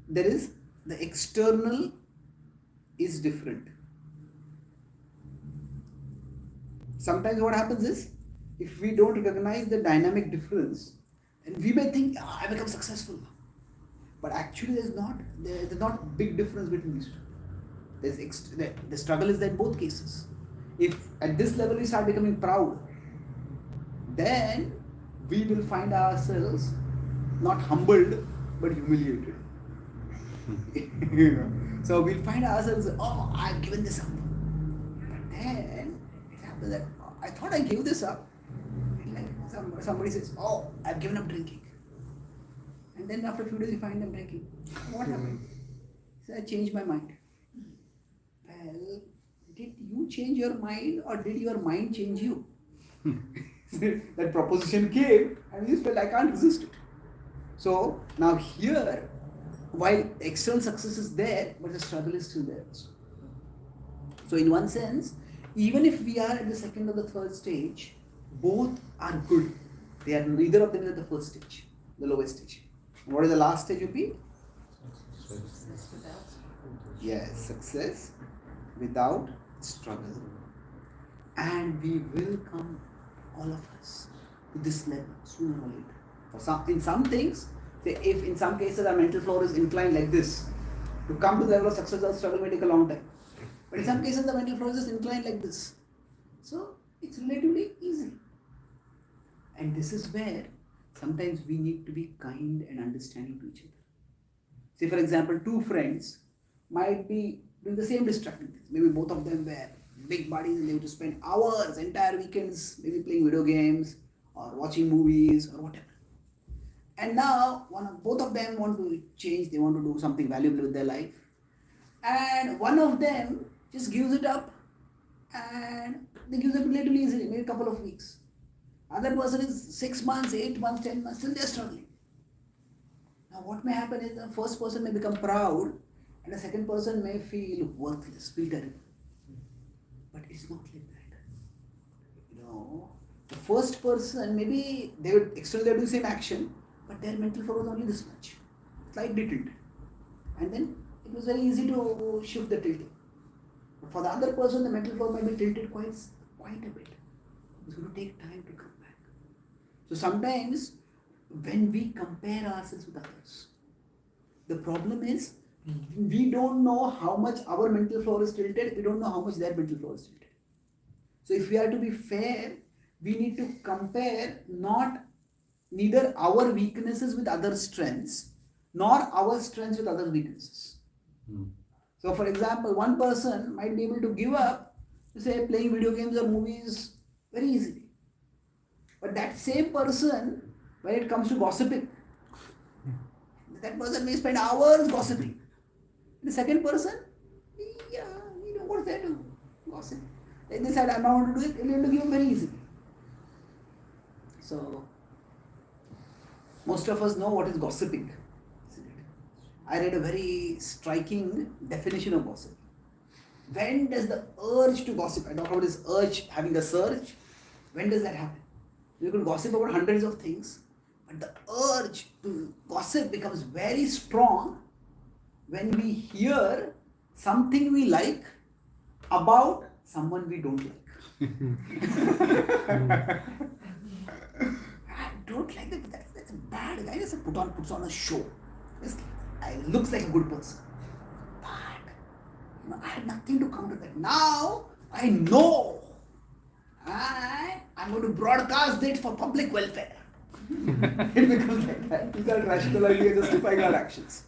there is the external is different. Sometimes what happens is, if we don't recognize the dynamic difference, and we may think, I become successful. But actually there's not big difference between these two. The struggle is there in both cases. If at this level we start becoming proud, then we will find ourselves not humbled but humiliated. So we'll find ourselves, I've given this up. But then it happens that I thought I gave this up. Like somebody says, I've given up drinking. And then after a few days you find them breaking. What happened? So I changed my mind. Well, did you change your mind or did your mind change you? That proposition came and you just felt I can't resist it. So now here, while external success is there, but the struggle is still there. So in one sense, even if we are at the second or the third stage, both are good. They are neither of them is at the first stage, the lowest stage. And what is the last stage would be? Success without struggle. Yes, success without struggle. And we will come, all of us, to this level sooner or later. In some things, say if in some cases our mental floor is inclined like this, to come to the level of success or struggle may take a long time. But in some cases the mental floor is just inclined like this. So it's relatively easy. And this is where sometimes we need to be kind and understanding to each other. Say for example, two friends might be doing the same distracting things. Maybe both of them were big bodies and they would spend hours, entire weekends, maybe playing video games or watching movies or whatever. And now both of them want to change, they want to do something valuable with their life. And one of them just gives it up and they give it up relatively easily, maybe a couple of weeks. Other person is 6 months, 8 months, 10 months, still they're struggling. Now what may happen is the first person may become proud and the second person may feel worthless, feel terrible. But it's not like that. The first person, maybe they would externally do the same action, but their mental floor was only this much, slightly tilted. And then it was very easy to shift the tilting. But for the other person, the mental floor might be tilted quite a bit. It's going to take time to come back. So sometimes when we compare ourselves with others, the problem is we don't know how much our mental floor is tilted, we don't know how much their mental floor is tilted. So if we are to be fair, we need to compare neither our weaknesses with other strengths, nor our strengths with other weaknesses. So for example, one person might be able to give up, say, playing video games or movies very easily. But that same person, when it comes to gossiping, that person may spend hours gossiping. The second person, what's there to gossip? Then they said, I'm not going to do it, they're going to give up very easily. So, most of us know what is gossiping. I read a very striking definition of gossip. When does the urge to gossip, I talk about this urge, having a surge, when does that happen? You could gossip about hundreds of things, but the urge to gossip becomes very strong when we hear something we like about someone we don't like. I don't like that, but that's a bad guy. Just puts on a show. Looks like a good person. But I had nothing to counter that. Now I know. I'm going to broadcast it for public welfare. It becomes like that. We start rationalizing and justifying our actions.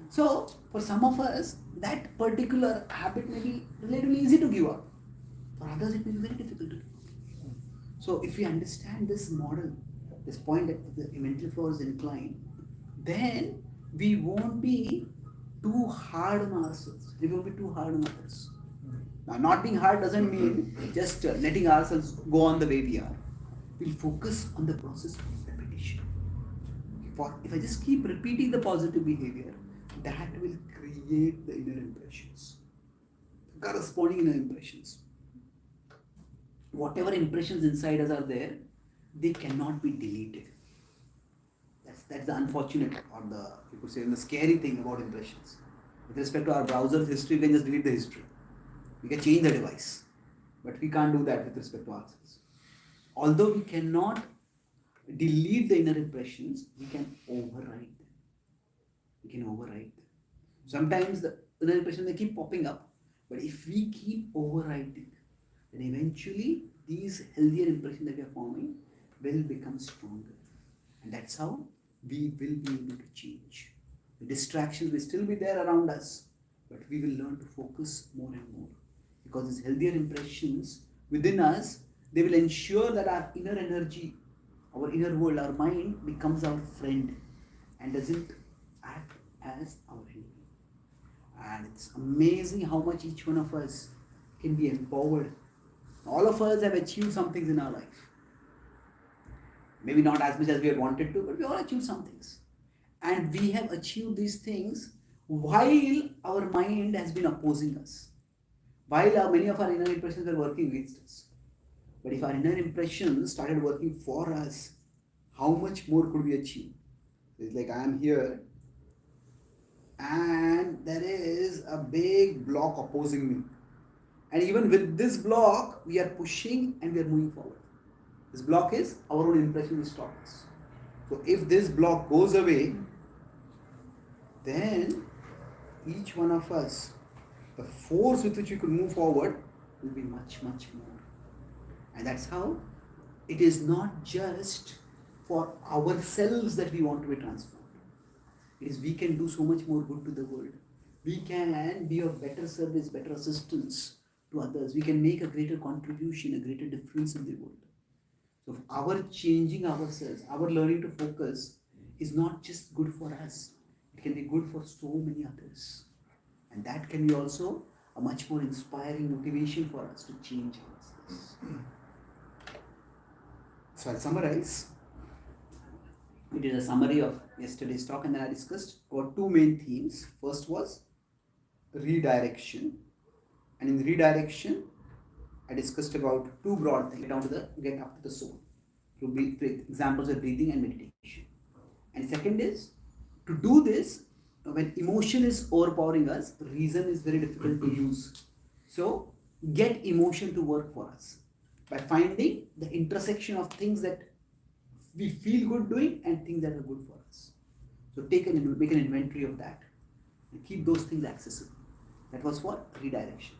So, for some of us, that particular habit may be relatively easy to give up. For others, it may be very difficult to give up. So, if we understand this model, this point that the mental floor is inclined, then we won't be too hard on ourselves. We won't be too hard on others. Now, not being hard doesn't mean just letting ourselves go on the way we are. We'll focus on the process of repetition. If I just keep repeating the positive behavior, that will create the inner impressions, corresponding inner impressions. Whatever impressions inside us are there, they cannot be deleted. That's the unfortunate, or you could say the scary thing about impressions. With respect to our browser's history, we can just delete the history. We can change the device, but we can't do that with respect to ourselves. Although we cannot delete the inner impressions, we can override them. Sometimes the inner impressions, they keep popping up, but if we keep overriding, then eventually these healthier impressions that we are forming will become stronger. And that's how we will be able to change. The distractions will still be there around us, but we will learn to focus more and more. Because these healthier impressions within us, they will ensure that our inner energy, our inner world, our mind becomes our friend. and doesn't act as our enemy. And it's amazing how much each one of us can be empowered. All of us have achieved some things in our life. Maybe not as much as we had wanted to, but we all achieved some things. And we have achieved these things while our mind has been opposing us. While many of our inner impressions were working against us. But if our inner impressions started working for us, how much more could we achieve? It's like I am here and there is a big block opposing me. And even with this block, we are pushing and we are moving forward. This block is our own impression which stops us. So if this block goes away, then each one of us, the force with which we could move forward will be much, much more. And that's how it is not just for ourselves that we want to be transformed. It is we can do so much more good to the world. We can be of better service, better assistance to others. We can make a greater contribution, a greater difference in the world. So our changing ourselves, our learning to focus is not just good for us. It can be good for so many others. And that can be also a much more inspiring motivation for us to change ourselves. So I'll summarize. We did a summary of yesterday's talk and then I discussed about two main themes. First was redirection. And in redirection, I discussed about two broad things. Get up to the soul. Through examples of breathing and meditation. And second is, to do this, when emotion is overpowering us, reason is very difficult to use. So, get emotion to work for us by finding the intersection of things that we feel good doing and things that are good for us. So, make an inventory of that and keep those things accessible. That was for redirection.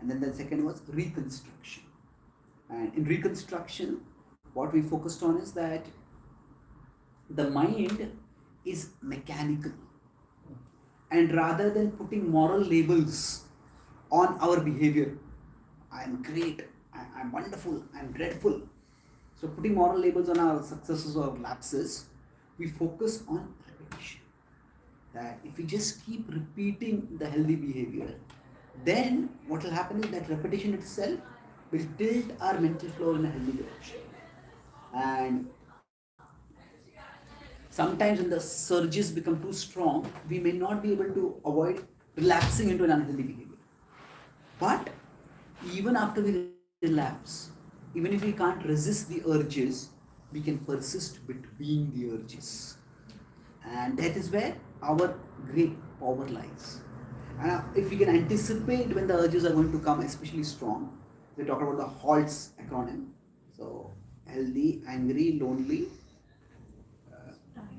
And then the second was reconstruction. And in reconstruction, what we focused on is that the mind is mechanical. And rather than putting moral labels on our behavior, I'm great, I'm wonderful, I'm dreadful. So putting moral labels on our successes or lapses, we focus on repetition. That if we just keep repeating the healthy behavior, then what will happen is that repetition itself will tilt our mental flow in a healthy direction. And sometimes when the surges become too strong, we may not be able to avoid relapsing into an unhealthy behavior. But even after we relapse, even if we can't resist the urges, we can persist between the urges. And that is where our great power lies. And if we can anticipate when the urges are going to come, especially strong, we talk about the HALTS acronym. So, healthy, angry, lonely,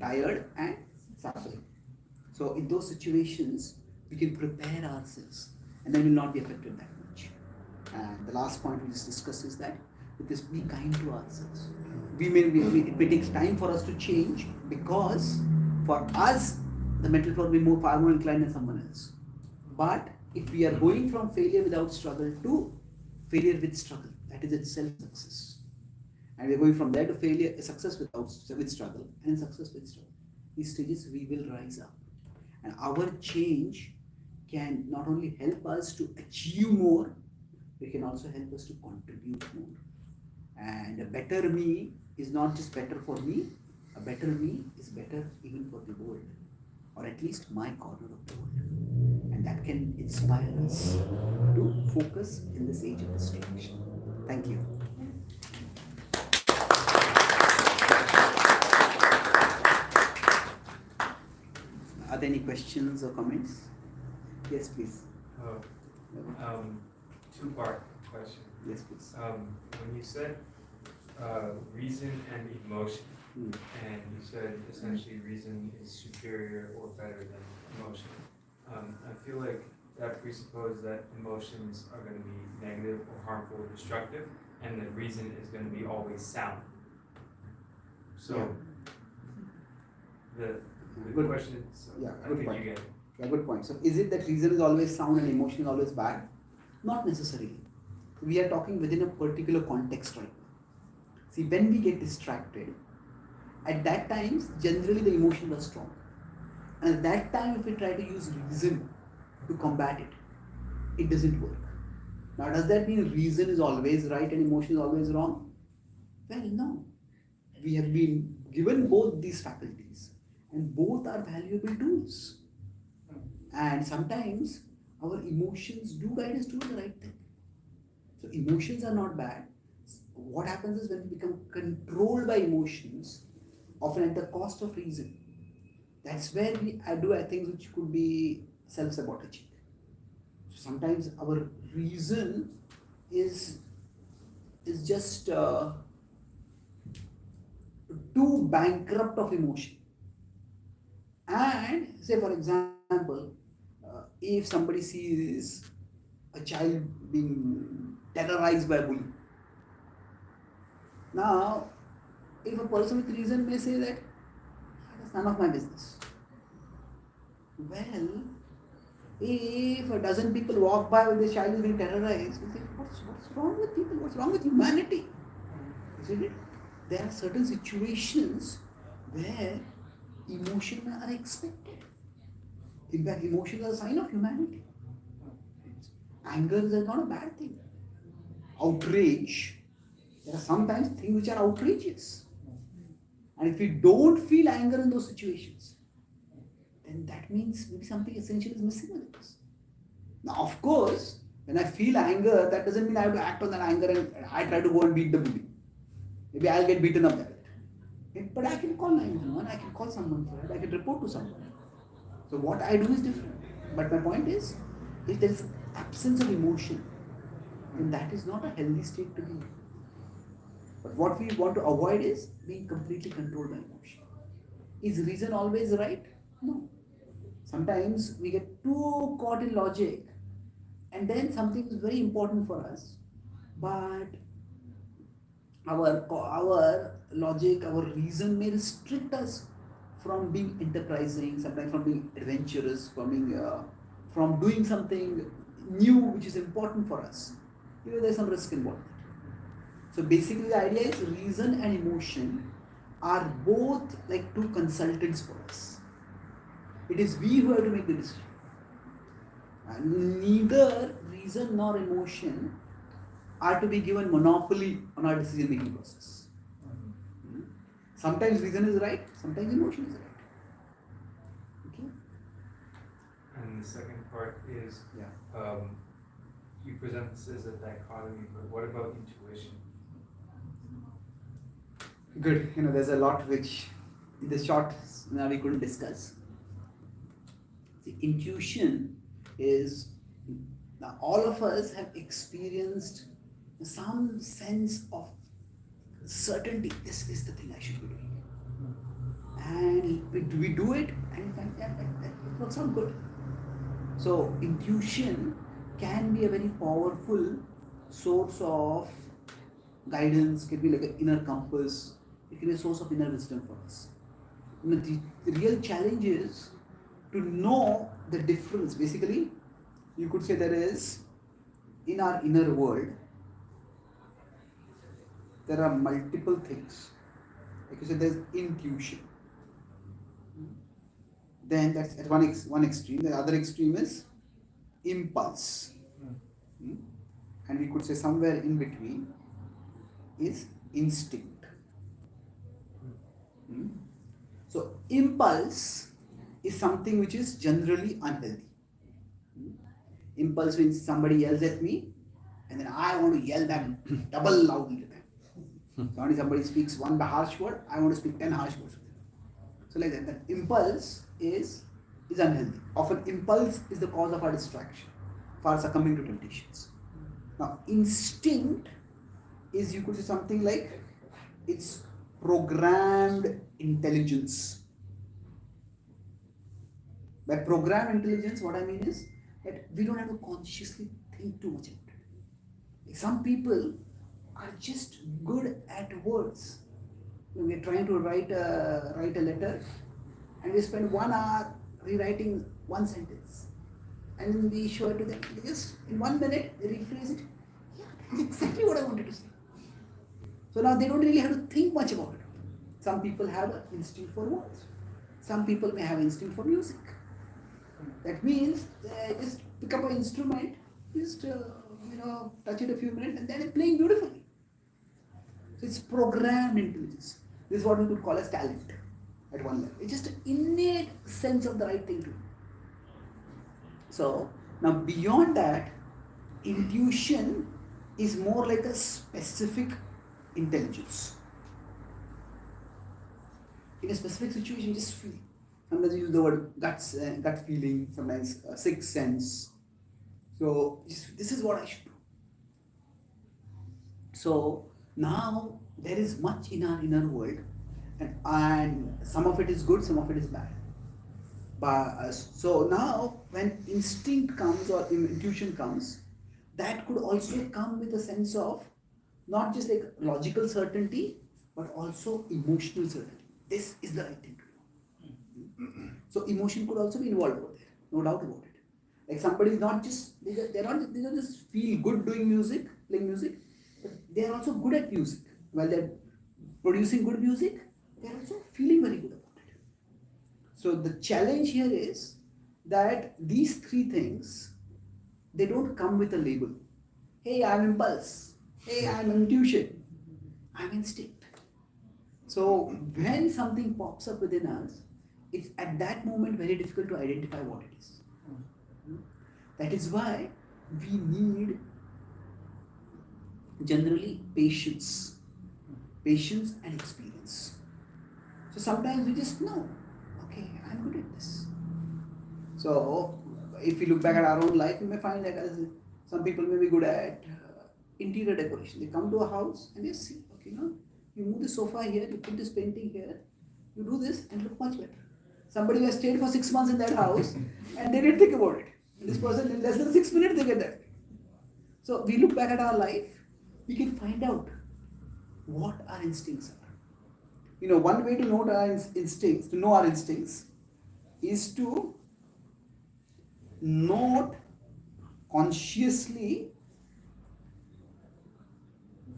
tired and suffering. So in those situations, we can prepare ourselves and then we will not be affected that much. And the last point we just discussed is that with this, be kind to ourselves. It may take time for us to change because for us, the mental flow will be far more inclined than someone else. But if we are going from failure without struggle to failure with struggle, that is itself success. And we are going from there to failure, success with struggle, and success with struggle. These stages we will rise up. And our change can not only help us to achieve more, it can also help us to contribute more. And a better me is not just better for me, a better me is better even for the world, or at least my corner of the world. And that can inspire us to focus in this age of distraction. Thank you. Are there any questions or comments? Yes, please. Two-part question. Yes, please. When you said reason and emotion, and you said essentially reason is superior or better than emotion, I feel like that presupposes that emotions are going to be negative or harmful or destructive, and that reason is going to be always sound. So, the Good question, I good think point. you get it. Yeah, good point. So is it that reason is always sound and emotion is always bad? Not necessarily. We are talking within a particular context right now. See, when we get distracted, At that time, generally the emotion was strong. And at that time, if we try to use reason to combat it, it doesn't work. Now, does that mean reason is always right and emotion is always wrong? Well, no. We have been given both these faculties, and both are valuable tools. And sometimes our emotions do guide us to the right thing. So, emotions are not bad. What happens is when we become controlled by emotions, often at the cost of reason, that's where we do things which could be self-sabotaging. So sometimes our reason is just too bankrupt of emotion. And say for example, if somebody sees a child being terrorized by a bully, now if a person with reason may say that that's none of my business. Well, if a dozen people walk by with the child is being terrorized, we think, what's wrong with people? What's wrong with humanity? Isn't it? There are certain situations where emotions are expected. In fact, emotions are a sign of humanity. Anger is not a bad thing. Outrage, there are sometimes things which are outrageous. And if we don't feel anger in those situations, then that means maybe something essential is missing with us. Now, of course, when I feel anger, that doesn't mean I have to act on that anger and I try to go and beat the bully. Maybe I'll get beaten up that way. But I can call 911, I can call someone for it, I can report to someone. So what I do is different. But my point is, if there is absence of emotion, then that is not a healthy state to be in. But what we want to avoid is being completely controlled by emotion. Is reason always right? No. Sometimes we get too caught in logic, and then something is very important for us, but our logic, our reason may restrict us from being enterprising, sometimes from being adventurous, from doing something new which is important for us. There's some risk involved. So basically the idea is reason and emotion are both like two consultants for us. It is we who have to make the decision. And neither reason nor emotion are to be given monopoly on our decision making process. Sometimes reason is right, sometimes emotion is right. Okay? And the second part is, Yeah. you present this as a dichotomy, but what about intuition? Good. There's a lot which in this short now we couldn't discuss. The intuition is, now all of us have experienced some sense of certainty. This is the thing I should be doing. And we do it and it works out good. So intuition can be a very powerful source of guidance, can be like an inner compass, it can be a source of inner wisdom for us. The real challenge is to know the difference. Basically, you could say there is, in our inner world, there are multiple things. Like you said, there's intuition. Then that's at one extreme. The other extreme is impulse. And we could say somewhere in between is instinct. So impulse is something which is generally unhealthy. Impulse means somebody yells at me and then I want to yell them double loudly to them. So somebody speaks one harsh word, I want to speak 10 harsh words. So like that impulse is unhealthy. Often impulse is the cause of our distraction, for our succumbing to temptations. Now instinct is, you could say something like, it's programmed intelligence. By programmed intelligence, what I mean is that we don't have to consciously think too much about it. Like some people are just good at words. We are trying to write a letter, and we spend 1 hour rewriting one sentence, and then we show it to them. Just in 1 minute, they rephrase it. Yeah, that's exactly what I wanted to say. So now they don't really have to think much about it. Some people have an instinct for words. Some people may have instinct for music. That means just pick up an instrument, just touch it a few minutes, and then it's playing beautifully. So it's programmed intelligence. This is what we could call as talent at one level. It's just an innate sense of the right thing to do. So now beyond that, intuition is more like a specific intelligence. In a specific situation, you just feel. Sometimes you use the word gut feeling, sometimes sixth sense. So this is what I should do. So now there is much in our inner world, and some of it is good, some of it is bad. But so now when instinct comes or intuition comes, that could also come with a sense of not just like logical certainty, but also emotional certainty. This is the right thing to do. So emotion could also be involved over there, no doubt about it. Like somebody is not just they don't just feel good doing music, playing music, but they are also good at music. While they're producing good music, they're also feeling very good about it. So the challenge here is that these three things, they don't come with a label. Hey, I'm impulse. Hey, I'm intuition. I'm instinct. So when something pops up within us, it's at that moment very difficult to identify what it is. That is why we need generally patience and experience. So sometimes we just know, okay, I'm good at this. So if we look back at our own life, we may find that as some people may be good at interior decoration. They come to a house and they see, okay, you move the sofa here, you put this painting here, you do this and look much better. Somebody who has stayed for 6 months in that house and they didn't think about it. And this person in less than 6 minutes they get that. So we look back at our life, we can find out what our instincts are. One way to know our instincts, is to note consciously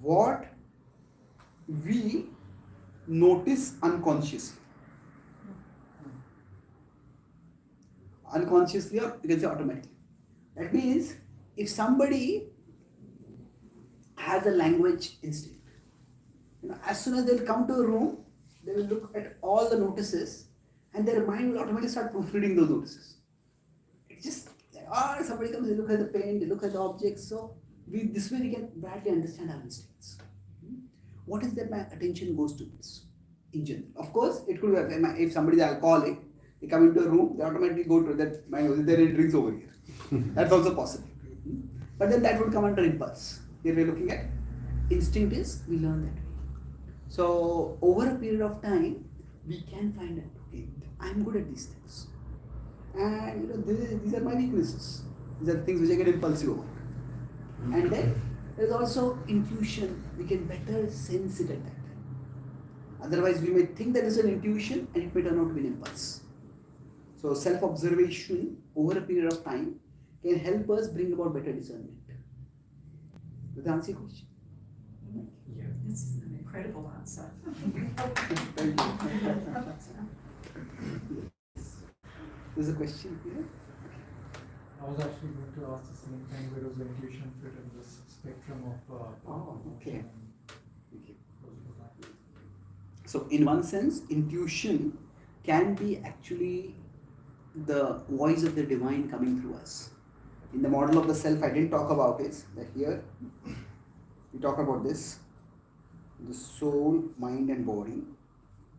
what we notice unconsciously. Unconsciously, or you can say automatically. That means if somebody has a language instinct, as soon as they'll come to a room, they will look at all the notices and their mind will automatically start proofreading those notices. It's just, somebody comes, they look at the paint, they look at the objects. So this way we can badly understand our instincts. What is that my attention goes to this in general? Of course, it could be if somebody is alcoholic, they come into a room, they automatically go to that, there are drinks over here. That's also possible. But then that would come under impulse. Here we're looking at instinct is, we learn that way. So over a period of time, we can find out, okay, I'm good at these things. And these are my weaknesses. These are things which I get impulsive over. And then there's also intuition. We can better sense it at that time. Otherwise, we may think that it's an intuition and it may turn out to be an impulse. So self-observation over a period of time can help us bring about better discernment. Does that answer your question? Yeah. This is an incredible answer. Thank you. There's a question here. I was actually going to ask the same thing, where does intuition fit in this spectrum of Okay. So in one sense, intuition can be actually the voice of the divine coming through us. In the model of the self, I didn't talk about it, that here we talk about this, the soul, mind and body.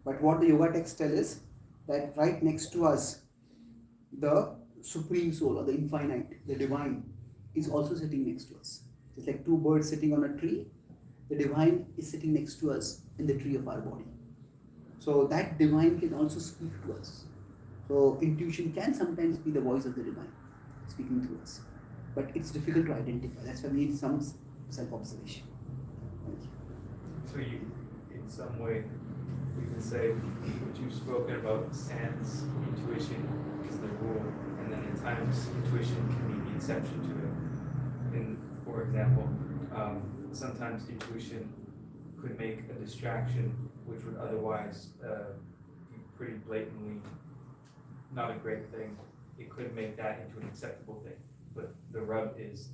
But what the yoga texts tell is that right next to us, the supreme soul or the infinite, the divine, is also sitting next to us. It's like two birds sitting on a tree. The divine is sitting next to us in the tree of our body. So that divine can also speak to us. So intuition can sometimes be the voice of the divine speaking to us. But it's difficult to identify. That's why we need some self-observation. Thank you. So you, in some way, we can say what you've spoken about sans intuition is the rule, and then at times intuition can be the exception to it. For example, sometimes intuition could make a distraction, which would otherwise be pretty blatantly not a great thing, it could make that into an acceptable thing. But the rub is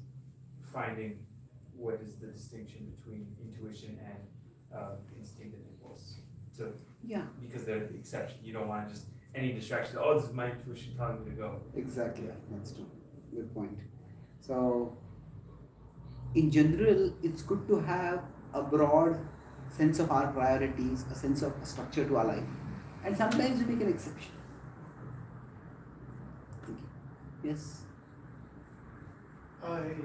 finding what is the distinction between intuition and instinct and impulse. So Yeah, because they're the exception, you don't want to just any distraction. Oh, this is my intuition telling me to go. exactly. That's true. Good point. So, in general, it's good to have a broad sense of our priorities, a sense of a structure to our life, and sometimes we make an exception. Thank you. Yes. Thank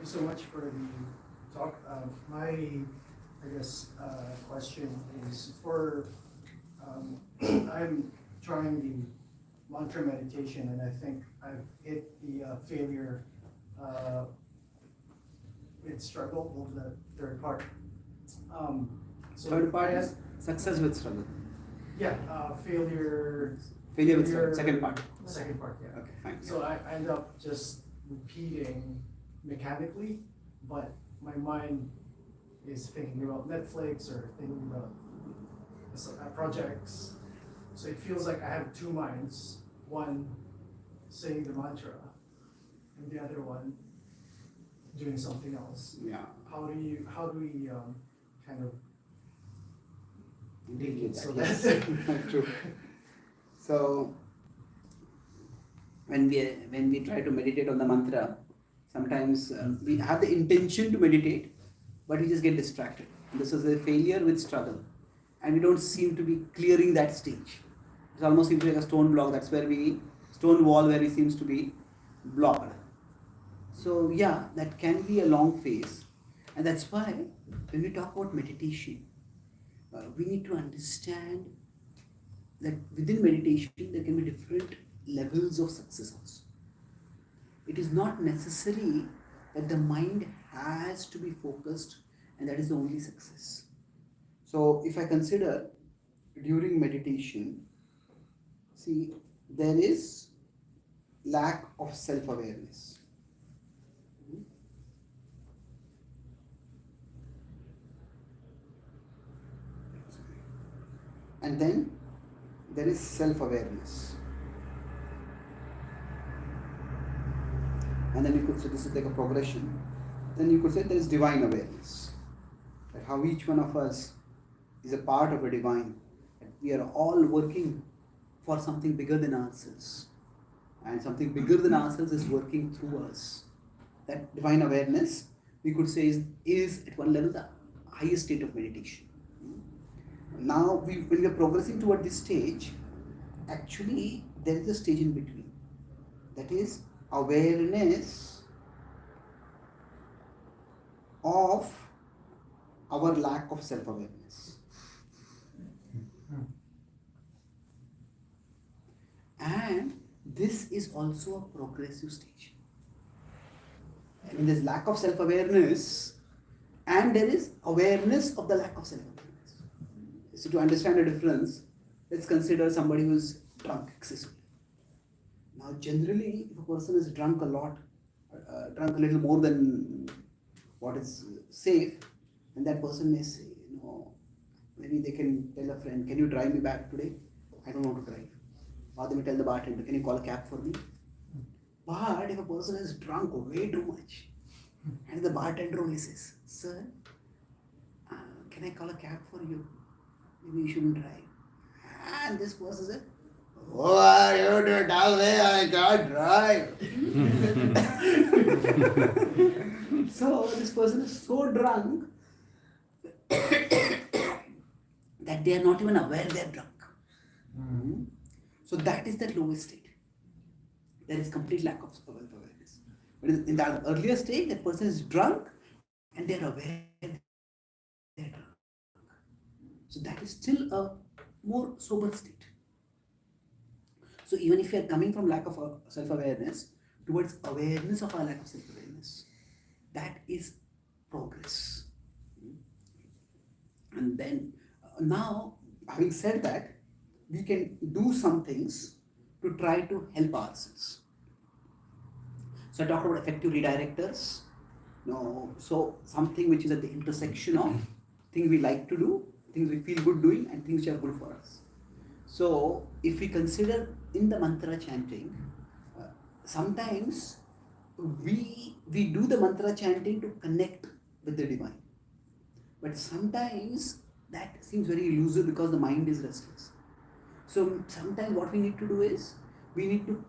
you so much for the talk. Question is for, I'm trying the mantra meditation, and I think I've hit the failure with struggle of the third part. Third part is success with struggle. Failure. Failure with struggle. Second part. Second part, yeah. Okay, fine. So I end up just repeating mechanically, but my mind is thinking about Netflix or thinking about projects. So it feels like I have two minds, one saying the mantra and the other one doing something else. Yeah. How do we kind of Deal with so that. that's Yes. True. So when we try to meditate on the mantra, sometimes we have the intention to meditate, but we just get distracted. This is a failure with struggle, and we don't seem to be clearing that stage. It almost seems like a stone block. That's where stone wall where it seems to be blocked. So yeah, that can be a long phase, and that's why when we talk about meditation, we need to understand that within meditation there can be different levels of success also. It is not necessary that the mind has to be focused and that is the only success. So if I consider during meditation, see, there is lack of self-awareness. And then there is self-awareness. And then you could say this is like a progression. Then you could say there is divine awareness. That how each one of us is a part of a divine. That we are all working for something bigger than ourselves. And something bigger than ourselves is working through us. That divine awareness, we could say, is at one level the highest state of meditation. Now, when we are progressing toward this stage, actually there is a stage in between. That is awareness of our lack of self-awareness. And this is also a progressive stage. I mean, there's lack of self-awareness and there is awareness of the lack of self-awareness. So to understand the difference, let's consider somebody who's drunk excessively. Now generally, if a person is drunk a lot, drunk a little more than what is safe, then that person may say, maybe they can tell a friend, can you drive me back today? I don't want to drive. Or they may tell the bartender, can you call a cab for me? But if a person is drunk way too much, and the bartender only says, sir, can I call a cab for you? Maybe you shouldn't drive. And this person said, oh, are you to tell me I can't drive? So this person is so drunk that they are not even aware they are drunk. So that is the lowest state. There is complete lack of self-awareness. But in the earlier stage, that person is drunk and they are aware they are drunk. So that is still a more sober state. So even if you are coming from lack of self-awareness towards awareness of our lack of self-awareness, that is progress. And then now, having said that, we can do some things to try to help ourselves. So I talked about effective redirectors. So something which is at the intersection of things we like to do, things we feel good doing, and things which are good for us. So, if we consider in the mantra chanting, sometimes we do the mantra chanting to connect with the divine, but sometimes that seems very elusive because the mind is restless. So sometimes what we need to do is we need to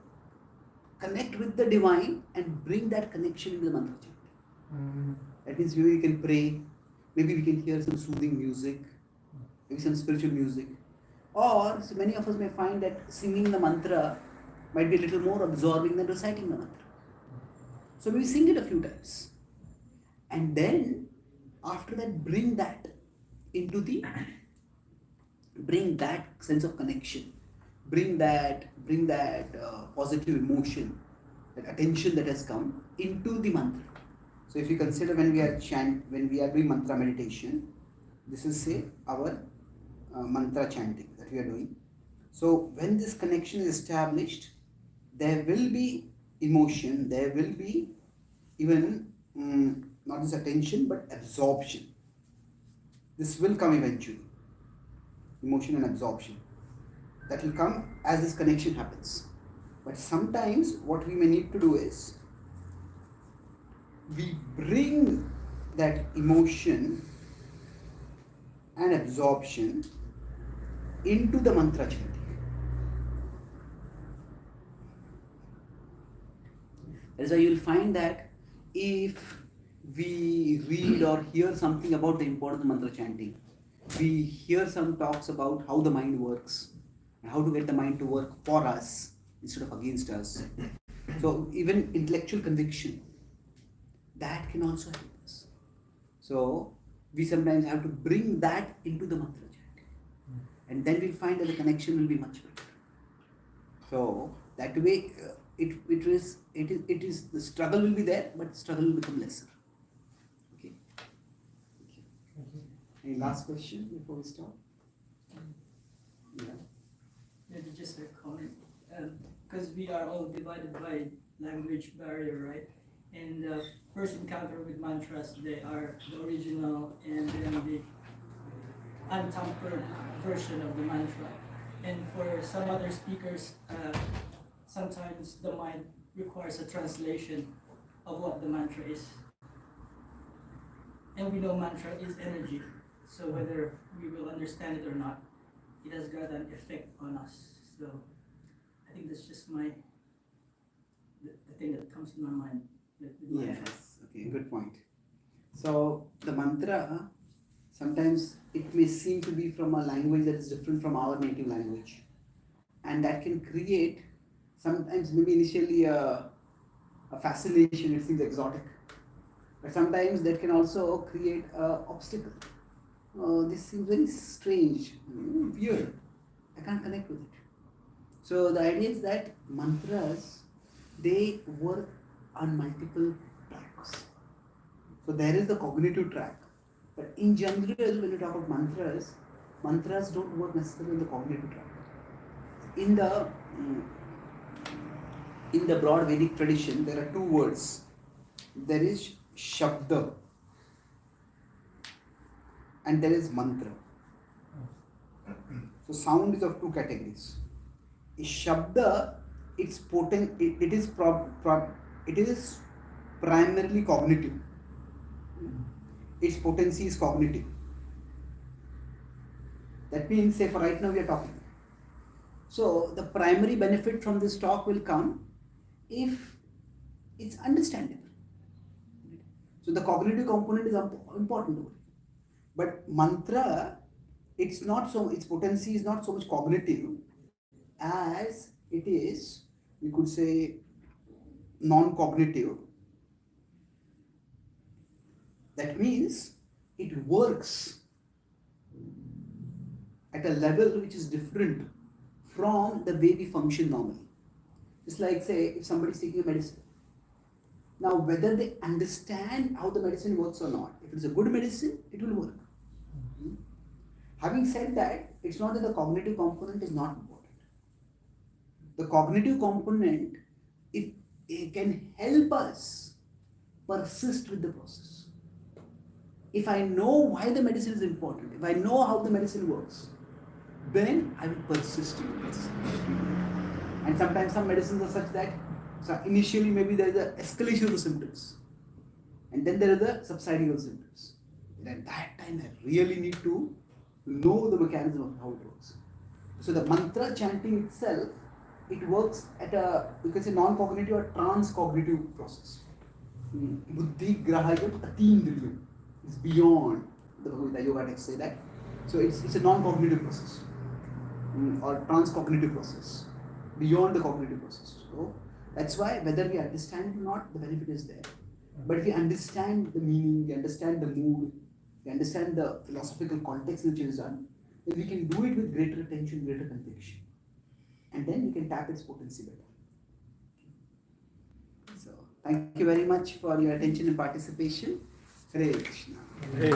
connect with the divine and bring that connection into the mantra chanting. That means we can pray, maybe we can hear some soothing music, maybe some spiritual music, or so many of us may find that singing the mantra might be a little more absorbing than reciting the mantra. So we sing it a few times, and then after that bring that sense of connection, bring that positive emotion, that attention that has come into the mantra. So if you consider when we are doing mantra meditation, this is say our mantra chanting that we are doing. So when this connection is established, there will be emotion, there will be even not just attention but absorption. This will come eventually. Emotion and absorption. That will come as this connection happens. But sometimes what we may need to do is we bring that emotion and absorption into the mantra chanting. That is why you will find that if we read or hear something about the importance of mantra chanting, we hear some talks about how the mind works and how to get the mind to work for us instead of against us. So even intellectual conviction, that can also help us. So we sometimes have to bring that into the mantra chanting, and then we'll find that the connection will be much better. So that way, it is the struggle will be there, but struggle will become lesser. Okay. Thank you. Any last question before we stop? Yeah. Maybe just a comment, because we are all divided by language barrier, right? And the first encounter with mantras, they are the original and then the untampered version of the mantra. And for some other speakers, sometimes the mind requires a translation of what the mantra is. And we know mantra is energy, so whether we will understand it or not, it has got an effect on us. So I think that's just the thing that comes to my mind with mantra. Yes, okay, good point. So the mantra, sometimes it may seem to be from a language that is different from our native language, and that can create sometimes maybe initially a fascination. It seems exotic, but sometimes that can also create an obstacle. This seems very strange, weird. I can't connect with it. So the idea is that mantras, they work on multiple tracks. So there is the cognitive track, but in general, when you talk about mantras don't work necessarily in the cognitive track. In the broad Vedic tradition, there are two words. There is Shabda and there is mantra. So sound is of two categories. A Shabda, it's potent. It is primarily cognitive. Its potency is cognitive. That means, say for right now we are talking. So the primary benefit from this talk will come if it's understandable. So the cognitive component is important. But mantra, its potency is not so much cognitive as it is, we could say, non-cognitive. That means it works at a level which is different from the way we function normally. It's like, say, if somebody is taking a medicine. Now, whether they understand how the medicine works or not, if it's a good medicine, it will work. Having said that, it's not that the cognitive component is not important. The cognitive component, it can help us persist with the process. if I know why the medicine is important, if I know how the medicine works, then I will persist in this. And sometimes some medicines are such that initially maybe there is an escalation of the symptoms, and then there is the subsiding of the symptoms. And at that time, I really need to know the mechanism of how it works. So the mantra chanting itself, it works at a, you can say, non-cognitive or trans-cognitive process. Buddhi grahayam atindriyam is beyond the yoga texts say that. So it's a non-cognitive process or trans-cognitive process, beyond the cognitive process. So that's why whether we understand it or not, the benefit is there. But if we understand the meaning, we understand the mood, we understand the philosophical context in which it is done, then we can do it with greater attention, greater conviction. And then we can tap its potency better. So, thank you very much for your attention and participation. Hare Krishna. Hey.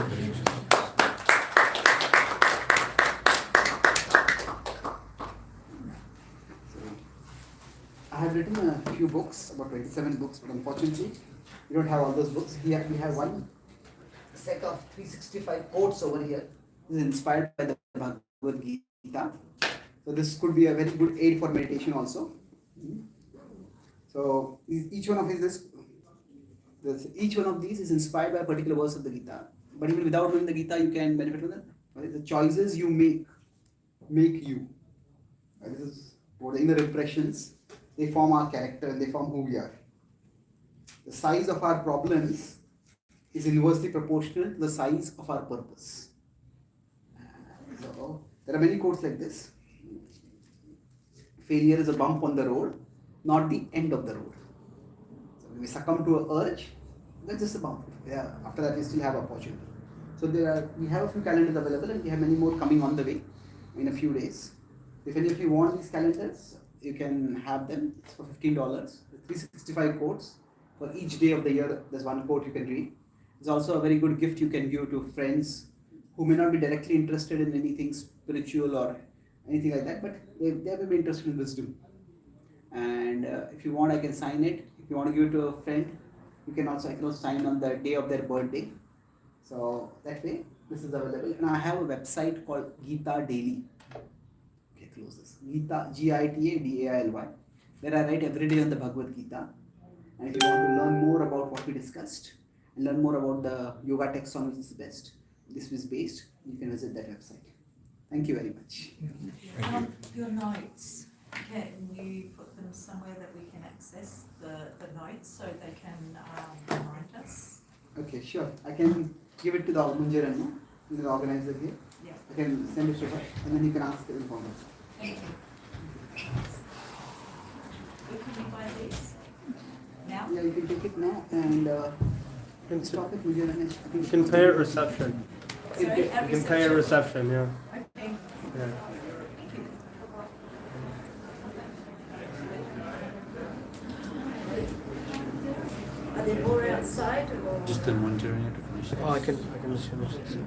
I have written a few books, about 27 books, but unfortunately, we don't have all those books. Here we have one set of 365 quotes over here. This is inspired by the Bhagavad Gita. So this could be a very good aid for meditation also. So each one of these is inspired by a particular verse of the Gita. But even without knowing the Gita, you can benefit from that. The choices you make you. This is what the inner impressions. They form our character and they form who we are. The size of our problems is inversely proportional to the size of our purpose. So there are many quotes like this. Failure is a bump on the road, not the end of the road. So when we succumb to an urge, that's just a bump. Yeah, after that we still have opportunity. So we have a few calendars available and we have many more coming on the way in a few days. If any of you want these calendars, you can have them. It's for $15. 365 quotes. For each day of the year, there's one quote you can read. It's also a very good gift you can give to friends who may not be directly interested in anything spiritual or anything like that, but they may be interested in wisdom. And if you want, I can sign it. If you want to give it to a friend, I can also sign on the day of their birthday. So that way, this is available. And I have a website called Gita Daily. Okay, close this. Gita, Gita-Daily, where I write every day on the Bhagavad Gita. And if you want to learn more about what we discussed and learn more about the yoga text on which this is based, you can visit that website. Thank you very much. Your notes, can you put them somewhere that we can access the notes so they can remind us? Okay, sure. I can give it to the Munjaran, the organizer here. Yeah. I can send it to her and then you can ask the information. Thank you. Where can we buy these? Now? Yeah, you can take it now and stop it. Munjaran. You can pay at reception. Sorry, You can pay at reception, yeah. Okay. Yeah. Are there more outside or? Just the one turn to finish. Oh, I can just finish this.